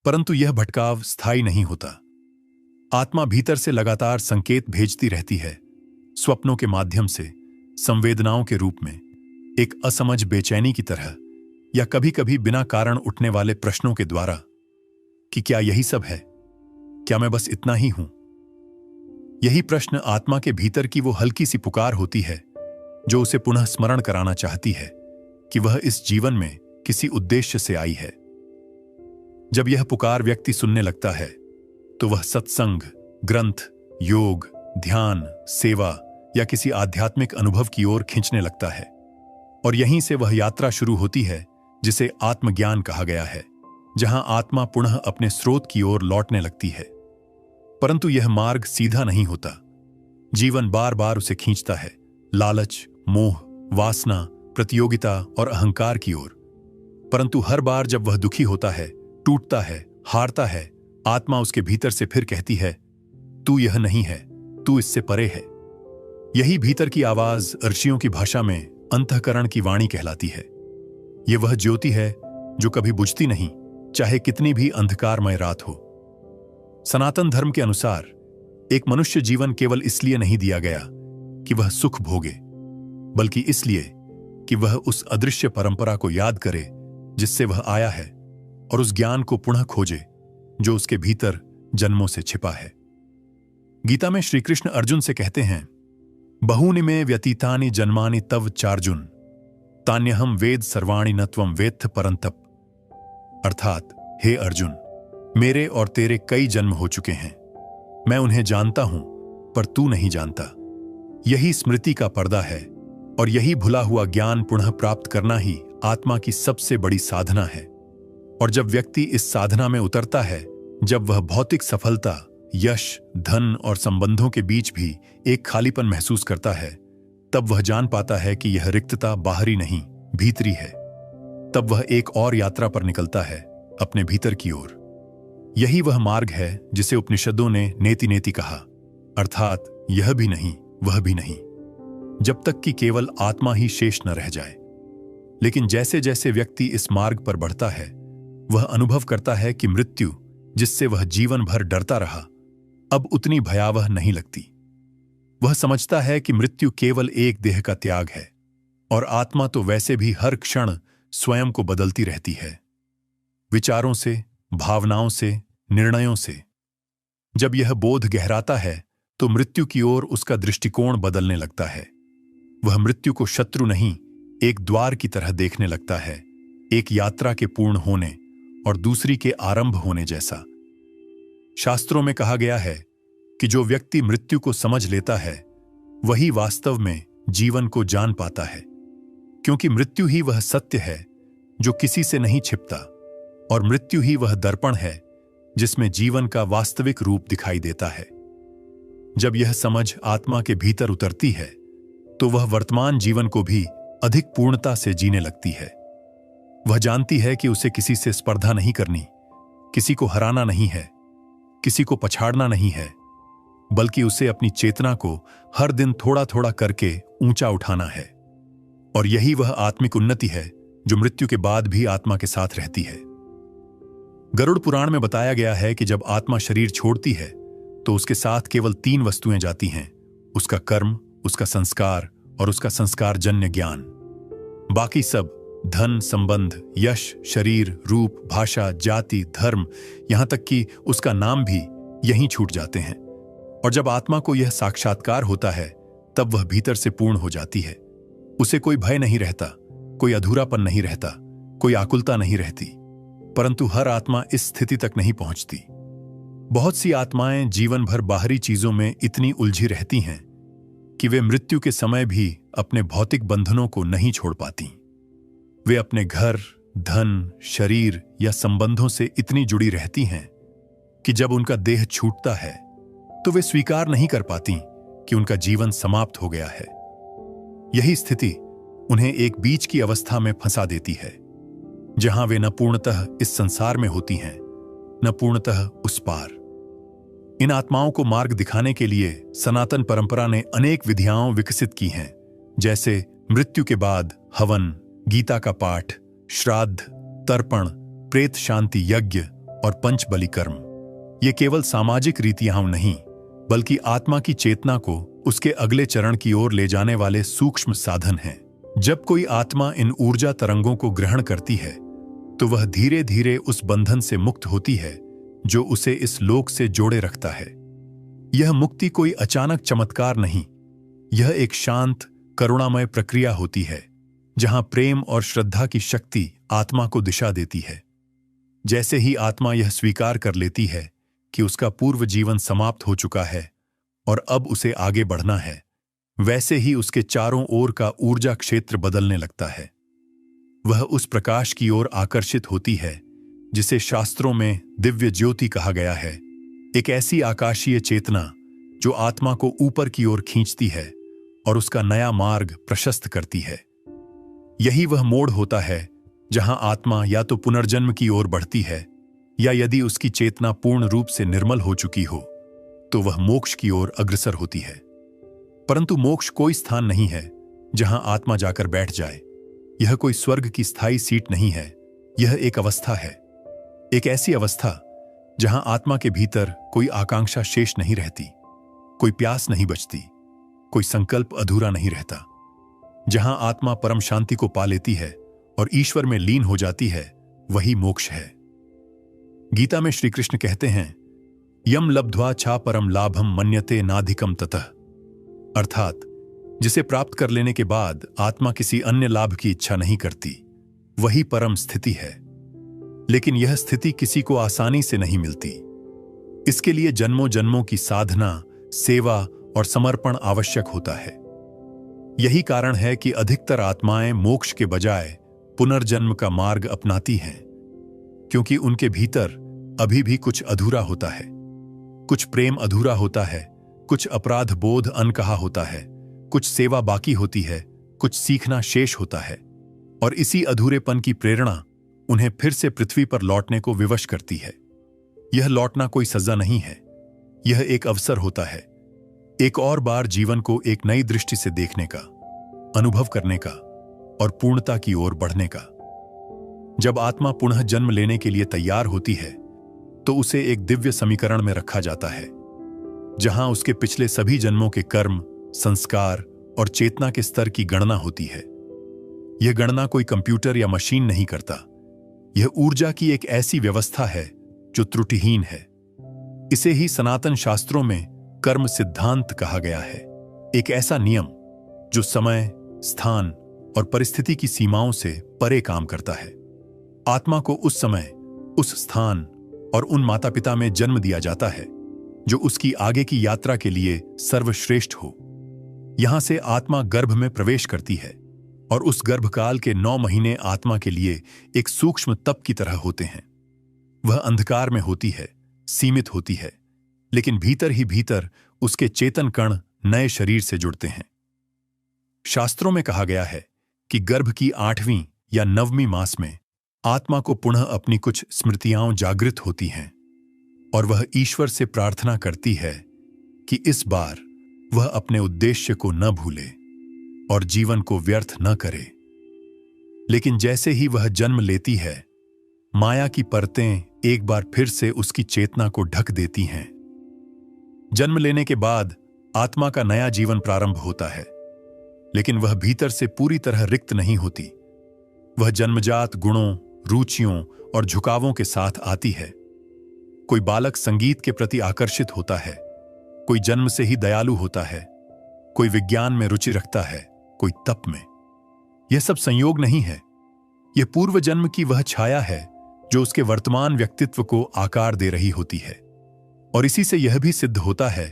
परंतु यह भटकाव स्थायी नहीं होता। आत्मा भीतर से लगातार संकेत भेजती रहती है, स्वप्नों के माध्यम से, संवेदनाओं के रूप में, एक असमझ बेचैनी की तरह, या कभी कभी बिना कारण उठने वाले प्रश्नों के द्वारा कि क्या यही सब है? क्या मैं बस इतना ही हूं? यही प्रश्न आत्मा के भीतर की वो हल्की सी पुकार होती है जो उसे पुनः स्मरण कराना चाहती है कि वह इस जीवन में किसी उद्देश्य से आई है। जब यह पुकार व्यक्ति सुनने लगता है तो वह सत्संग, ग्रंथ, योग, ध्यान, सेवा या किसी आध्यात्मिक अनुभव की ओर खींचने लगता है। और यहीं से वह यात्रा शुरू होती है जिसे आत्मज्ञान कहा गया है, जहां आत्मा पुनः अपने स्रोत की ओर लौटने लगती है। परंतु यह मार्ग सीधा नहीं होता। जीवन बार बार उसे खींचता है, लालच, मोह, वासना, प्रतियोगिता और अहंकार की ओर। परंतु हर बार जब वह दुखी होता है, टूटता है, हारता है, आत्मा उसके भीतर से फिर कहती है, तू यह नहीं है, तू इससे परे है। यही भीतर की आवाज ऋषियों की भाषा में अंतःकरण की वाणी कहलाती है। यह वह ज्योति है जो कभी बुझती नहीं, चाहे कितनी भी अंधकारमय रात हो। सनातन धर्म के अनुसार एक मनुष्य जीवन केवल इसलिए नहीं दिया गया कि वह सुख भोगे, बल्कि इसलिए कि वह उस अदृश्य परंपरा को याद करे जिससे वह आया है, और उस ज्ञान को पुनः खोजे जो उसके भीतर जन्मों से छिपा है। गीता में श्री कृष्ण अर्जुन से कहते हैं, बहूनि में व्यतीतानि जन्मानि तव चार्जुन, तान्यहम वेद सर्वाणि न त्वं वेत्थ परंतप। अर्थात, हे अर्जुन, मेरे और तेरे कई जन्म हो चुके हैं, मैं उन्हें जानता हूं पर तू नहीं जानता। यही स्मृति का पर्दा है और यही भुला हुआ ज्ञान पुनः प्राप्त करना ही आत्मा की सबसे बड़ी साधना है। और जब व्यक्ति इस साधना में उतरता है जब वह भौतिक सफलता, यश, धन और संबंधों के बीच भी एक खालीपन महसूस करता है, तब वह जान पाता है कि यह रिक्तता बाहरी नहीं, भीतरी है। तब वह एक और यात्रा पर निकलता है, अपने भीतर की ओर। यही वह मार्ग है जिसे उपनिषदों ने नेति नेति कहा, अर्थात यह भी नहीं, वह भी नहीं, जब तक कि केवल आत्मा ही शेष न रह जाए। लेकिन जैसे जैसे व्यक्ति इस मार्ग पर बढ़ता है, वह अनुभव करता है कि मृत्यु, जिससे वह जीवन भर डरता रहा, अब उतनी भयावह नहीं लगती। वह समझता है कि मृत्यु केवल एक देह का त्याग है और आत्मा तो वैसे भी हर क्षण स्वयं को बदलती रहती है, विचारों से, भावनाओं से, निर्णयों से। जब यह बोध गहराता है तो मृत्यु की ओर उसका दृष्टिकोण बदलने लगता है। वह मृत्यु को शत्रु नहीं, एक द्वार की तरह देखने लगता है, एक यात्रा के पूर्ण होने और दूसरी के आरंभ होने जैसा। शास्त्रों में कहा गया है कि जो व्यक्ति मृत्यु को समझ लेता है, वही वास्तव में जीवन को जान पाता है, क्योंकि मृत्यु ही वह सत्य है जो किसी से नहीं छिपता, और मृत्यु ही वह दर्पण है जिसमें जीवन का वास्तविक रूप दिखाई देता है। जब यह समझ आत्मा के भीतर उतरती है, तो वह वर्तमान जीवन को भी अधिक पूर्णता से जीने लगती है। वह जानती है कि उसे किसी से स्पर्धा नहीं करनी, किसी को हराना नहीं है, किसी को पछाड़ना नहीं है, बल्कि उसे अपनी चेतना को हर दिन थोड़ा थोड़ा करके ऊंचा उठाना है। और यही वह आत्मिक उन्नति है जो मृत्यु के बाद भी आत्मा के साथ रहती है। गरुड़ पुराण में बताया गया है कि जब आत्मा शरीर छोड़ती है तो उसके साथ केवल 3 वस्तुएं जाती हैं, उसका कर्म, उसका संस्कार और उसका संस्कारजन्य ज्ञान। बाकी सब, धन, संबंध, यश, शरीर, रूप, भाषा, जाति, धर्म, यहां तक कि उसका नाम भी यहीं छूट जाते हैं। और जब आत्मा को यह साक्षात्कार होता है, तब वह भीतर से पूर्ण हो जाती है। उसे कोई भय नहीं रहता, कोई अधूरापन नहीं रहता, कोई आकुलता नहीं रहती। परंतु हर आत्मा इस स्थिति तक नहीं पहुंचती। बहुत सी आत्माएं जीवन भर बाहरी चीजों में इतनी उलझी रहती हैं कि वे मृत्यु के समय भी अपने भौतिक बंधनों को नहीं छोड़ पाती। वे अपने घर, धन, शरीर या संबंधों से इतनी जुड़ी रहती हैं कि जब उनका देह छूटता है तो वे स्वीकार नहीं कर पाती कि उनका जीवन समाप्त हो गया है। यही स्थिति उन्हें एक बीच की अवस्था में फंसा देती है, जहां वे न पूर्णतः इस संसार में होती हैं, न पूर्णतः उस पार। इन आत्माओं को मार्ग दिखाने के लिए सनातन परंपरा ने अनेक विधियां विकसित की हैं, जैसे मृत्यु के बाद हवन, गीता का पाठ, श्राद्ध, तर्पण, प्रेत शांति यज्ञ और पंचबलि कर्म। ये केवल सामाजिक रीतियां नहीं, बल्कि आत्मा की चेतना को उसके अगले चरण की ओर ले जाने वाले सूक्ष्म साधन हैं। जब कोई आत्मा इन ऊर्जा तरंगों को ग्रहण करती है, तो वह धीरे धीरे उस बंधन से मुक्त होती है जो उसे इस लोक से जोड़े रखता है। यह मुक्ति कोई अचानक चमत्कार नहीं, यह एक शांत, करुणामय प्रक्रिया होती है, जहां प्रेम और श्रद्धा की शक्ति आत्मा को दिशा देती है। जैसे ही आत्मा यह स्वीकार कर लेती है कि उसका पूर्व जीवन समाप्त हो चुका है और अब उसे आगे बढ़ना है, वैसे ही उसके चारों ओर का ऊर्जा क्षेत्र बदलने लगता है। वह उस प्रकाश की ओर आकर्षित होती है जिसे शास्त्रों में दिव्य ज्योति कहा गया है, एक ऐसी आकाशीय चेतना जो आत्मा को ऊपर की ओर खींचती है और उसका नया मार्ग प्रशस्त करती है। यही वह मोड़ होता है जहां आत्मा या तो पुनर्जन्म की ओर बढ़ती है, या यदि उसकी चेतना पूर्ण रूप से निर्मल हो चुकी हो तो वह मोक्ष की ओर अग्रसर होती है। परंतु मोक्ष कोई स्थान नहीं है जहां आत्मा जाकर बैठ जाए। यह कोई स्वर्ग की स्थायी सीट नहीं है, यह एक अवस्था है, एक ऐसी अवस्था जहां आत्मा के भीतर कोई आकांक्षा शेष नहीं रहती, कोई प्यास नहीं बचती, कोई संकल्प अधूरा नहीं रहता। जहां आत्मा परम शांति को पा लेती है और ईश्वर में लीन हो जाती है, वही मोक्ष है। गीता में श्री कृष्ण कहते हैं, यम लब्ध्वा छा परम लाभम मन्यते नाधिकम ततः, अर्थात जिसे प्राप्त कर लेने के बाद आत्मा किसी अन्य लाभ की इच्छा नहीं करती, वही परम स्थिति है। लेकिन यह स्थिति किसी को आसानी से नहीं मिलती। इसके लिए जन्मों जन्मों की साधना, सेवा और समर्पण आवश्यक होता है। यही कारण है कि अधिकतर आत्माएं मोक्ष के बजाय पुनर्जन्म का मार्ग अपनाती हैं, क्योंकि उनके भीतर अभी भी कुछ अधूरा होता है। कुछ प्रेम अधूरा होता है, कुछ अपराध बोध अनकहा होता है, कुछ सेवा बाकी होती है, कुछ सीखना शेष होता है। और इसी अधूरेपन की प्रेरणा उन्हें फिर से पृथ्वी पर लौटने को विवश करती है। यह लौटना कोई सजा नहीं है, यह एक अवसर होता है, एक और बार जीवन को एक नई दृष्टि से देखने का, अनुभव करने का और पूर्णता की ओर बढ़ने का। जब आत्मा पुनः जन्म लेने के लिए तैयार होती है तो उसे एक दिव्य समीकरण में रखा जाता है, जहां उसके पिछले सभी जन्मों के कर्म, संस्कार और चेतना के स्तर की गणना होती है। यह गणना कोई कंप्यूटर या मशीन नहीं करता, यह ऊर्जा की एक ऐसी व्यवस्था है जो त्रुटिहीन है। इसे ही सनातन शास्त्रों में कर्म सिद्धांत कहा गया है, एक ऐसा नियम जो समय, स्थान और परिस्थिति की सीमाओं से परे काम करता है। आत्मा को उस समय, उस स्थान और उन माता पिता में जन्म दिया जाता है जो उसकी आगे की यात्रा के लिए सर्वश्रेष्ठ हो। यहां से आत्मा गर्भ में प्रवेश करती है और उस गर्भकाल के 9 महीने आत्मा के लिए एक सूक्ष्म तप की तरह होते हैं। वह अंधकार में होती है, सीमित होती है, लेकिन भीतर ही भीतर उसके चेतन कण नए शरीर से जुड़ते हैं। शास्त्रों में कहा गया है कि गर्भ की 8वीं या 9वीं मास में आत्मा को पुनः अपनी कुछ स्मृतियां जागृत होती हैं और वह ईश्वर से प्रार्थना करती है कि इस बार वह अपने उद्देश्य को न भूले और जीवन को व्यर्थ न करे। लेकिन जैसे ही वह जन्म लेती है, माया की परतें एक बार फिर से उसकी चेतना को ढक देती हैं। जन्म लेने के बाद आत्मा का नया जीवन प्रारंभ होता है, लेकिन वह भीतर से पूरी तरह रिक्त नहीं होती। वह जन्मजात गुणों, रुचियों और झुकावों के साथ आती है। कोई बालक संगीत के प्रति आकर्षित होता है, कोई जन्म से ही दयालु होता है, कोई विज्ञान में रुचि रखता है, कोई तप में। यह सब संयोग नहीं है, यह पूर्व जन्म की वह छाया है जो उसके वर्तमान व्यक्तित्व को आकार दे रही होती है। और इसी से यह भी सिद्ध होता है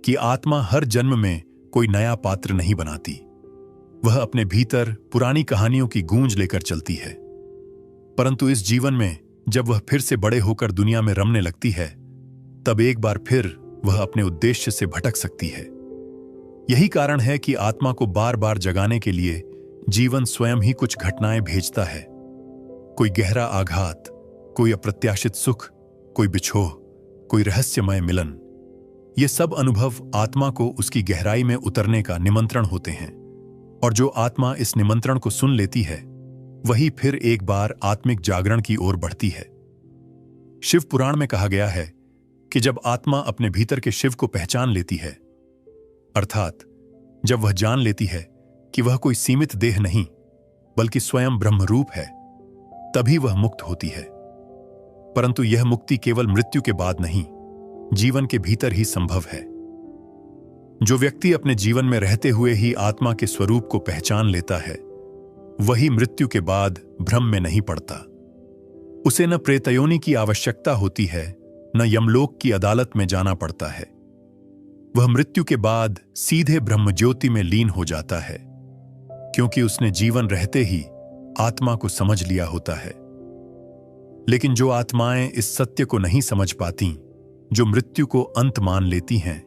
कि आत्मा हर जन्म में कोई नया पात्र नहीं बनाती। वह अपने भीतर पुरानी कहानियों की गूंज लेकर चलती है, परंतु इस जीवन में जब वह फिर से बड़े होकर दुनिया में रमने लगती है, तब एक बार फिर वह अपने उद्देश्य से भटक सकती है। यही कारण है कि आत्मा को बार बार जगाने के लिए जीवन स्वयं ही कुछ घटनाएं भेजता है। कोई गहरा आघात, कोई अप्रत्याशित सुख, कोई बिछोह, कोई रहस्यमय मिलन। ये सब अनुभव आत्मा को उसकी गहराई में उतरने का निमंत्रण होते हैं, और जो आत्मा इस निमंत्रण को सुन लेती है वही फिर एक बार आत्मिक जागरण की ओर बढ़ती है। शिव पुराण में कहा गया है कि जब आत्मा अपने भीतर के शिव को पहचान लेती है, अर्थात जब वह जान लेती है कि वह कोई सीमित देह नहीं बल्कि स्वयं ब्रह्मरूप है, तभी वह मुक्त होती है। परंतु यह मुक्ति केवल मृत्यु के बाद नहीं, जीवन के भीतर ही संभव है। जो व्यक्ति अपने जीवन में रहते हुए ही आत्मा के स्वरूप को पहचान लेता है, वही मृत्यु के बाद भ्रम में नहीं पड़ता। उसे न प्रेतयोनि की आवश्यकता होती है, न यमलोक की अदालत में जाना पड़ता है। वह मृत्यु के बाद सीधे ब्रह्मज्योति में लीन हो जाता है, क्योंकि उसने जीवन रहते ही आत्मा को समझ लिया होता है। लेकिन जो आत्माएं इस सत्य को नहीं समझ पाती, जो मृत्यु को अंत मान लेती हैं,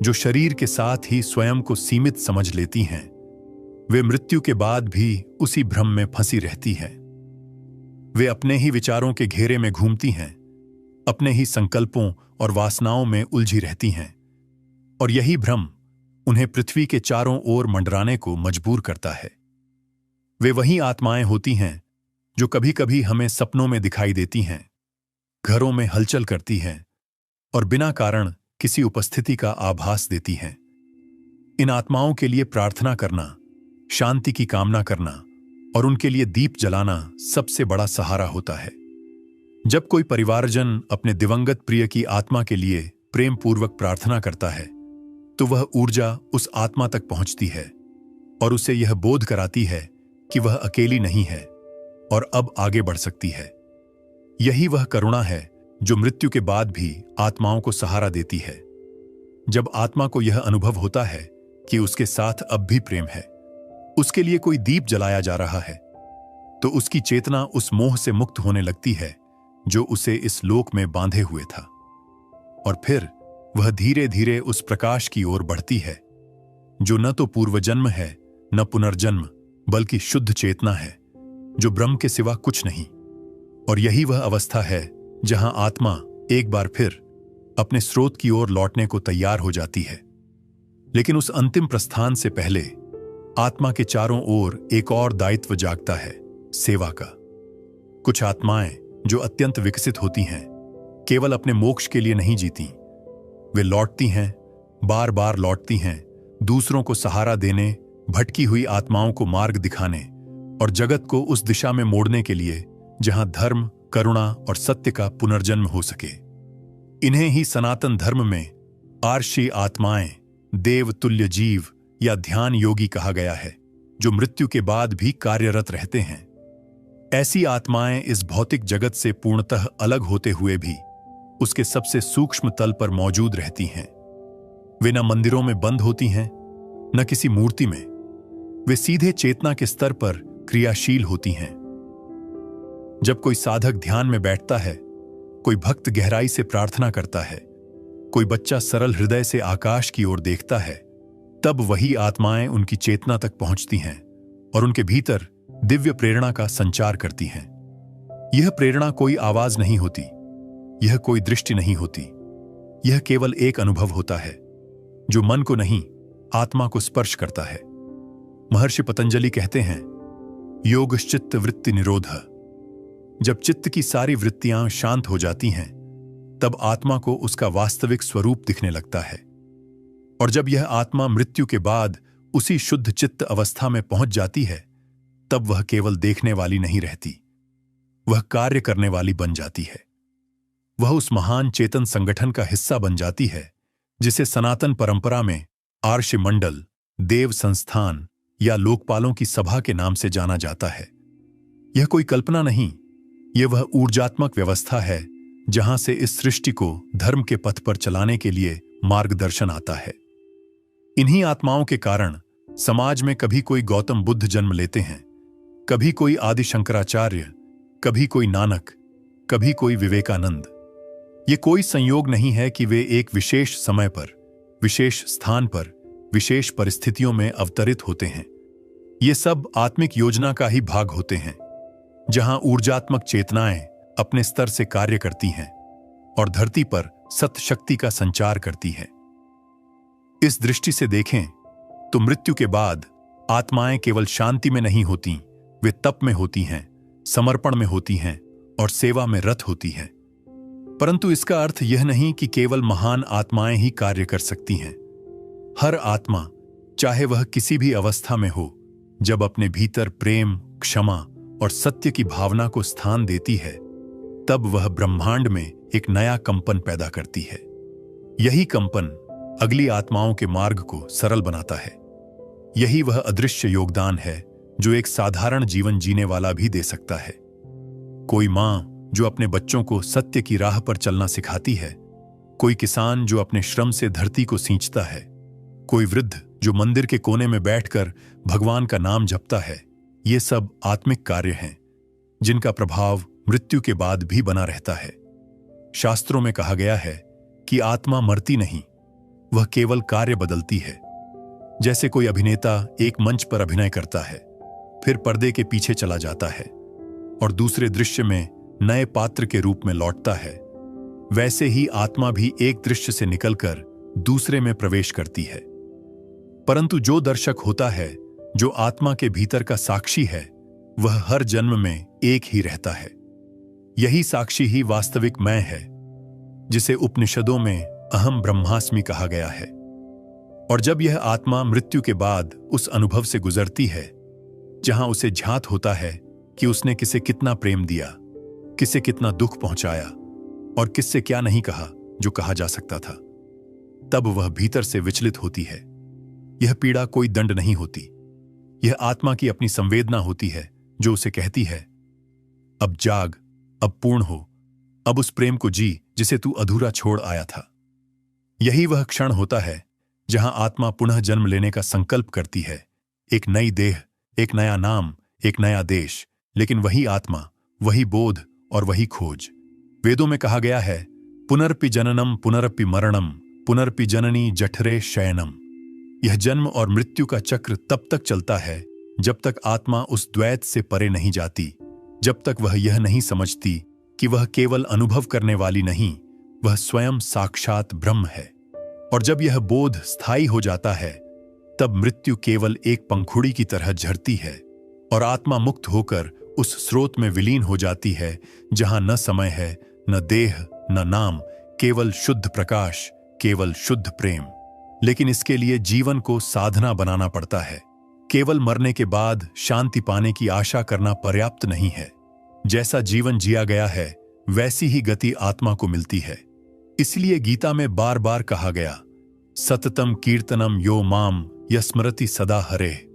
जो शरीर के साथ ही स्वयं को सीमित समझ लेती हैं, वे मृत्यु के बाद भी उसी भ्रम में फंसी रहती हैं। वे अपने ही विचारों के घेरे में घूमती हैं, अपने ही संकल्पों और वासनाओं में उलझी रहती हैं, और यही भ्रम उन्हें पृथ्वी के चारों ओर मंडराने को मजबूर करता है। वे वही आत्माएं होती हैं जो कभी कभी हमें सपनों में दिखाई देती हैं, घरों में हलचल करती हैं और बिना कारण किसी उपस्थिति का आभास देती हैं। इन आत्माओं के लिए प्रार्थना करना, शांति की कामना करना और उनके लिए दीप जलाना सबसे बड़ा सहारा होता है। जब कोई परिवारजन अपने दिवंगत प्रिय की आत्मा के लिए प्रेम पूर्वक प्रार्थना करता है, तो वह ऊर्जा उस आत्मा तक पहुंचती है और उसे यह बोध कराती है कि वह अकेली नहीं है और अब आगे बढ़ सकती है। यही वह करुणा है जो मृत्यु के बाद भी आत्माओं को सहारा देती है। जब आत्मा को यह अनुभव होता है कि उसके साथ अब भी प्रेम है, उसके लिए कोई दीप जलाया जा रहा है, तो उसकी चेतना उस मोह से मुक्त होने लगती है जो उसे इस लोक में बांधे हुए था। और फिर वह धीरे धीरे उस प्रकाश की ओर बढ़ती है जो न तो पूर्वजन्म है न पुनर्जन्म, बल्कि शुद्ध चेतना है जो ब्रह्म के सिवा कुछ नहीं। और यही वह अवस्था है जहां आत्मा एक बार फिर अपने स्रोत की ओर लौटने को तैयार हो जाती है। लेकिन उस अंतिम प्रस्थान से पहले आत्मा के चारों ओर एक और दायित्व जागता है, सेवा का। कुछ आत्माएं जो अत्यंत विकसित होती हैं केवल अपने मोक्ष के लिए नहीं जीती। वे लौटती हैं, बार बार लौटती हैं, दूसरों को सहारा देने, भटकी हुई आत्माओं को मार्ग दिखाने और जगत को उस दिशा में मोड़ने के लिए जहां धर्म, करुणा और सत्य का पुनर्जन्म हो सके। इन्हें ही सनातन धर्म में आर्षी आत्माएं, देव तुल्य जीव या ध्यान योगी कहा गया है, जो मृत्यु के बाद भी कार्यरत रहते हैं। ऐसी आत्माएं इस भौतिक जगत से पूर्णतः अलग होते हुए भी उसके सबसे सूक्ष्म तल पर मौजूद रहती हैं। वे न मंदिरों में बंद होती हैं, न किसी मूर्ति में। वे सीधे चेतना के स्तर पर क्रियाशील होती हैं। जब कोई साधक ध्यान में बैठता है, कोई भक्त गहराई से प्रार्थना करता है, कोई बच्चा सरल हृदय से आकाश की ओर देखता है, तब वही आत्माएं उनकी चेतना तक पहुंचती हैं और उनके भीतर दिव्य प्रेरणा का संचार करती हैं। यह प्रेरणा कोई आवाज नहीं होती, यह कोई दृष्टि नहीं होती, यह केवल एक अनुभव होता है जो मन को नहीं, आत्मा को स्पर्श करता है। महर्षि पतंजलि कहते हैं, योगश्चित्त वृत्ति निरोध। जब चित्त की सारी वृत्तियां शांत हो जाती हैं, तब आत्मा को उसका वास्तविक स्वरूप दिखने लगता है। और जब यह आत्मा मृत्यु के बाद उसी शुद्ध चित्त अवस्था में पहुंच जाती है, तब वह केवल देखने वाली नहीं रहती, वह कार्य करने वाली बन जाती है। वह उस महान चेतन संगठन का हिस्सा बन जाती है जिसे सनातन परंपरा में आर्ष मंडल, देव संस्थान या लोकपालों की सभा के नाम से जाना जाता है। यह कोई कल्पना नहीं, यह वह ऊर्जात्मक व्यवस्था है जहां से इस सृष्टि को धर्म के पथ पर चलाने के लिए मार्गदर्शन आता है। इन्हीं आत्माओं के कारण समाज में कभी कोई गौतम बुद्ध जन्म लेते हैं, कभी कोई आदि शंकराचार्य, कभी कोई नानक, कभी कोई विवेकानंद। ये कोई संयोग नहीं है कि वे एक विशेष समय पर, विशेष स्थान पर, विशेष परिस्थितियों में अवतरित होते हैं। ये सब आत्मिक योजना का ही भाग होते हैं, जहां ऊर्जात्मक चेतनाएं अपने स्तर से कार्य करती हैं और धरती पर सत्य शक्ति का संचार करती हैं। इस दृष्टि से देखें तो मृत्यु के बाद आत्माएं केवल शांति में नहीं होती, वे तप में होती हैं, समर्पण में होती हैं और सेवा में रत होती हैं। परंतु इसका अर्थ यह नहीं कि केवल महान आत्माएं ही कार्य कर सकती हैं। हर आत्मा, चाहे वह किसी भी अवस्था में हो, जब अपने भीतर प्रेम, क्षमा और सत्य की भावना को स्थान देती है, तब वह ब्रह्मांड में एक नया कंपन पैदा करती है। यही कंपन अगली आत्माओं के मार्ग को सरल बनाता है। यही वह अदृश्य योगदान है जो एक साधारण जीवन जीने वाला भी दे सकता है। कोई मां जो अपने बच्चों को सत्य की राह पर चलना सिखाती है, कोई किसान जो अपने श्रम से धरती को सींचता है, कोई वृद्ध जो मंदिर के कोने में बैठकर भगवान का नाम जपता है, ये सब आत्मिक कार्य हैं जिनका प्रभाव मृत्यु के बाद भी बना रहता है। शास्त्रों में कहा गया है कि आत्मा मरती नहीं, वह केवल कार्य बदलती है। जैसे कोई अभिनेता एक मंच पर अभिनय करता है, फिर पर्दे के पीछे चला जाता है और दूसरे दृश्य में नए पात्र के रूप में लौटता है, वैसे ही आत्मा भी एक दृश्य से निकलकर दूसरे में प्रवेश करती है। परंतु जो दर्शक होता है, जो आत्मा के भीतर का साक्षी है, वह हर जन्म में एक ही रहता है। यही साक्षी ही वास्तविक मैं है, जिसे उपनिषदों में अहम ब्रह्मास्मि कहा गया है। और जब यह आत्मा मृत्यु के बाद उस अनुभव से गुजरती है जहां उसे झात होता है कि उसने किसे कितना प्रेम दिया, किसे कितना दुख पहुंचाया और किससे क्या नहीं कहा जो कहा जा सकता था, तब वह भीतर से विचलित होती है। यह पीड़ा कोई दंड नहीं होती, यह आत्मा की अपनी संवेदना होती है जो उसे कहती है, अब जाग, अब पूर्ण हो, अब उस प्रेम को जी जिसे तू अधूरा छोड़ आया था। यही वह क्षण होता है जहां आत्मा पुनः जन्म लेने का संकल्प करती है। एक नई देह, एक नया नाम, एक नया देश, लेकिन वही आत्मा, वही बोध और वही खोज। वेदों में कहा गया है, पुनरपि जननम पुनरपि मरणम पुनरपि जननी जठरे शयनम। यह जन्म और मृत्यु का चक्र तब तक चलता है जब तक आत्मा उस द्वैत से परे नहीं जाती, जब तक वह यह नहीं समझती कि वह केवल अनुभव करने वाली नहीं, वह स्वयं साक्षात ब्रह्म है। और जब यह बोध स्थायी हो जाता है, तब मृत्यु केवल एक पंखुड़ी की तरह झरती है और आत्मा मुक्त होकर उस स्रोत में विलीन हो जाती है जहां न समय है, न देह, न नाम, केवल शुद्ध प्रकाश, केवल शुद्ध प्रेम। लेकिन इसके लिए जीवन को साधना बनाना पड़ता है। केवल मरने के बाद शांति पाने की आशा करना पर्याप्त नहीं है। जैसा जीवन जिया गया है, वैसी ही गति आत्मा को मिलती है। इसलिए गीता में बार बार कहा गया, सततम कीर्तनम यो माम यस्मरति सदा हरे।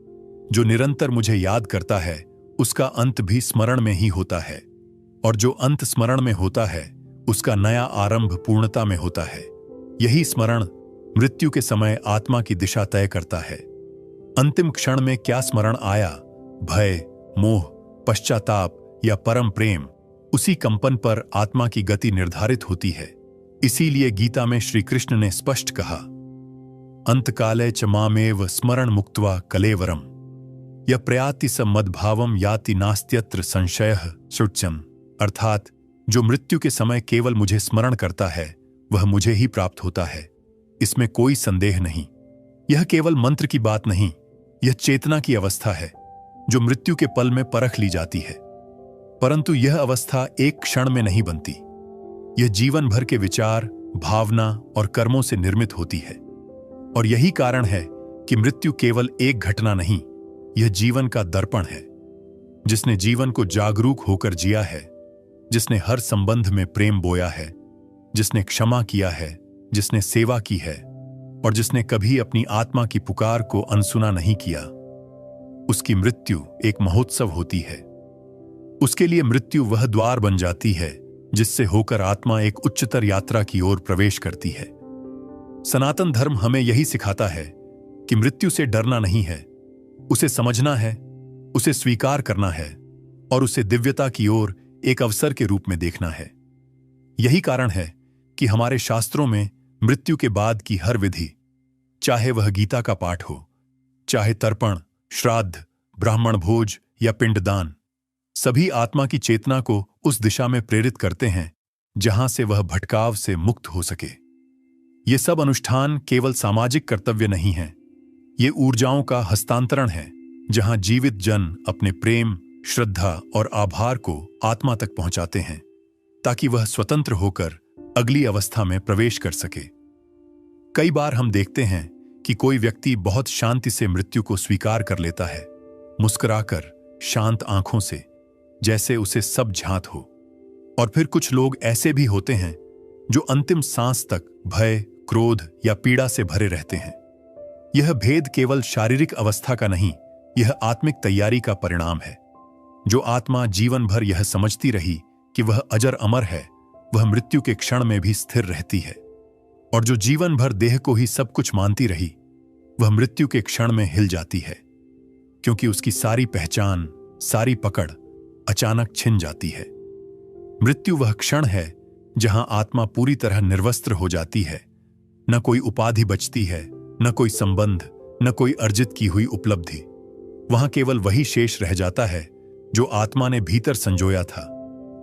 जो निरंतर मुझे याद करता है, उसका अंत भी स्मरण में ही होता है, और जो अंत स्मरण में होता है, उसका नया आरंभ पूर्णता में होता है। यही स्मरण मृत्यु के समय आत्मा की दिशा तय करता है। अंतिम क्षण में क्या स्मरण आया, भय, मोह, पश्चाताप या परम प्रेम, उसी कंपन पर आत्मा की गति निर्धारित होती है। इसीलिए गीता में श्री कृष्ण ने स्पष्ट कहा, अंतकाले च मामेव स्मरण मुक्त्वा कलेवरम य प्रयाति स मद्भावम याति नास्त्यत्र संशयः शुच्यम। अर्थात जो मृत्यु के समय केवल मुझे स्मरण करता है, वह मुझे ही प्राप्त होता है, इसमें कोई संदेह नहीं। यह केवल मंत्र की बात नहीं, यह चेतना की अवस्था है जो मृत्यु के पल में परख ली जाती है। परंतु यह अवस्था एक क्षण में नहीं बनती। यह जीवन भर के विचार, भावना और कर्मों से निर्मित होती है। और यही कारण है कि मृत्यु केवल एक घटना नहीं, यह जीवन का दर्पण है। जिसने जीवन को जागरूक होकर जिया है, जिसने हर संबंध में प्रेम बोया है, जिसने क्षमा किया है, जिसने सेवा की है, और जिसने कभी अपनी आत्मा की पुकार को अनसुना नहीं किया, उसकी मृत्यु एक महोत्सव होती है। उसके लिए मृत्यु वह द्वार बन जाती है जिससे होकर आत्मा एक उच्चतर यात्रा की ओर प्रवेश करती है। सनातन धर्म हमें यही सिखाता है कि मृत्यु से डरना नहीं है, उसे समझना है, उसे स्वीकार करना है और उसे दिव्यता की ओर एक अवसर के रूप में देखना है। यही कारण है कि हमारे शास्त्रों में मृत्यु के बाद की हर विधि, चाहे वह गीता का पाठ हो, चाहे तर्पण, श्राद्ध, ब्राह्मण भोज या पिंडदान, सभी आत्मा की चेतना को उस दिशा में प्रेरित करते हैं जहां से वह भटकाव से मुक्त हो सके। ये सब अनुष्ठान केवल सामाजिक कर्तव्य नहीं हैं, ये ऊर्जाओं का हस्तांतरण है जहां जीवित जन अपने प्रेम, श्रद्धा और आभार को आत्मा तक पहुंचाते हैं ताकि वह स्वतंत्र होकर अगली अवस्था में प्रवेश कर सके। कई बार हम देखते हैं कि कोई व्यक्ति बहुत शांति से मृत्यु को स्वीकार कर लेता है, मुस्कुराकर, शांत आंखों से, जैसे उसे सब ज्ञात हो। और फिर कुछ लोग ऐसे भी होते हैं जो अंतिम सांस तक भय, क्रोध या पीड़ा से भरे रहते हैं। यह भेद केवल शारीरिक अवस्था का नहीं, यह आत्मिक तैयारी का परिणाम है। जो आत्मा जीवन भर यह समझती रही कि वह अजर अमर है, वह मृत्यु के क्षण में भी स्थिर रहती है। और जो जीवन भर देह को ही सब कुछ मानती रही, वह मृत्यु के क्षण में हिल जाती है, क्योंकि उसकी सारी पहचान, सारी पकड़ अचानक छिन जाती है। मृत्यु वह क्षण है जहां आत्मा पूरी तरह निर्वस्त्र हो जाती है। न कोई उपाधि बचती है, न कोई संबंध, न कोई अर्जित की हुई उपलब्धि। वहां केवल वही शेष रह जाता है जो आत्मा ने भीतर संजोया था,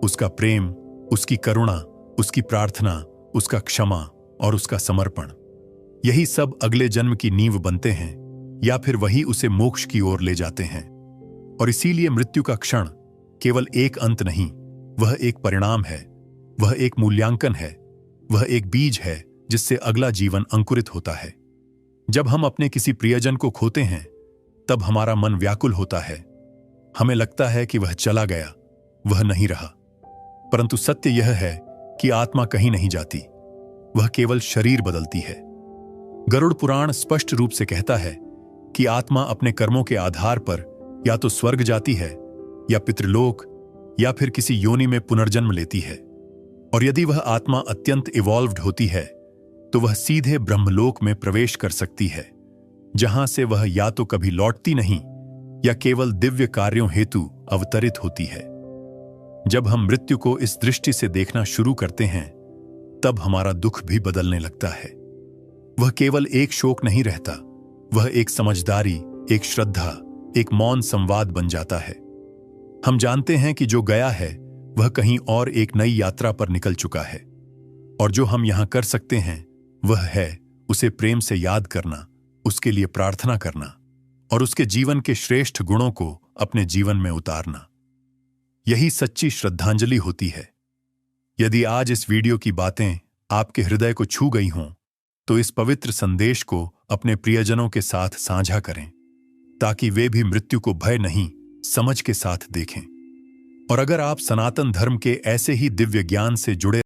उसका प्रेम, उसकी करुणा, उसकी प्रार्थना, उसका क्षमा और उसका समर्पण। यही सब अगले जन्म की नींव बनते हैं या फिर वही उसे मोक्ष की ओर ले जाते हैं। और इसीलिए मृत्यु का क्षण केवल एक अंत नहीं, वह एक परिणाम है, वह एक मूल्यांकन है, वह एक बीज है जिससे अगला जीवन अंकुरित होता है। जब हम अपने किसी प्रियजन को खोते हैं, तब हमारा मन व्याकुल होता है। हमें लगता है कि वह चला गया, वह नहीं रहा। परंतु सत्य यह है कि आत्मा कहीं नहीं जाती, वह केवल शरीर बदलती है। गरुड़ पुराण स्पष्ट रूप से कहता है कि आत्मा अपने कर्मों के आधार पर या तो स्वर्ग जाती है, या पितृलोक, या फिर किसी योनि में पुनर्जन्म लेती है। और यदि वह आत्मा अत्यंत इवॉल्व्ड होती है, तो वह सीधे ब्रह्मलोक में प्रवेश कर सकती है, जहां से वह या तो कभी लौटती नहीं या केवल दिव्य कार्यों हेतु अवतरित होती है। जब हम मृत्यु को इस दृष्टि से देखना शुरू करते हैं, तब हमारा दुख भी बदलने लगता है। वह केवल एक शोक नहीं रहता, वह एक समझदारी, एक श्रद्धा, एक मौन संवाद बन जाता है। हम जानते हैं कि जो गया है वह कहीं और एक नई यात्रा पर निकल चुका है, और जो हम यहां कर सकते हैं वह है उसे प्रेम से याद करना, उसके लिए प्रार्थना करना और उसके जीवन के श्रेष्ठ गुणों को अपने जीवन में उतारना। यही सच्ची श्रद्धांजलि होती है। यदि आज इस वीडियो की बातें आपके हृदय को छू गई हों, तो इस पवित्र संदेश को अपने प्रियजनों के साथ साझा करें, ताकि वे भी मृत्यु को भय नहीं, समझ के साथ देखें। और अगर आप सनातन धर्म के ऐसे ही दिव्य ज्ञान से जुड़े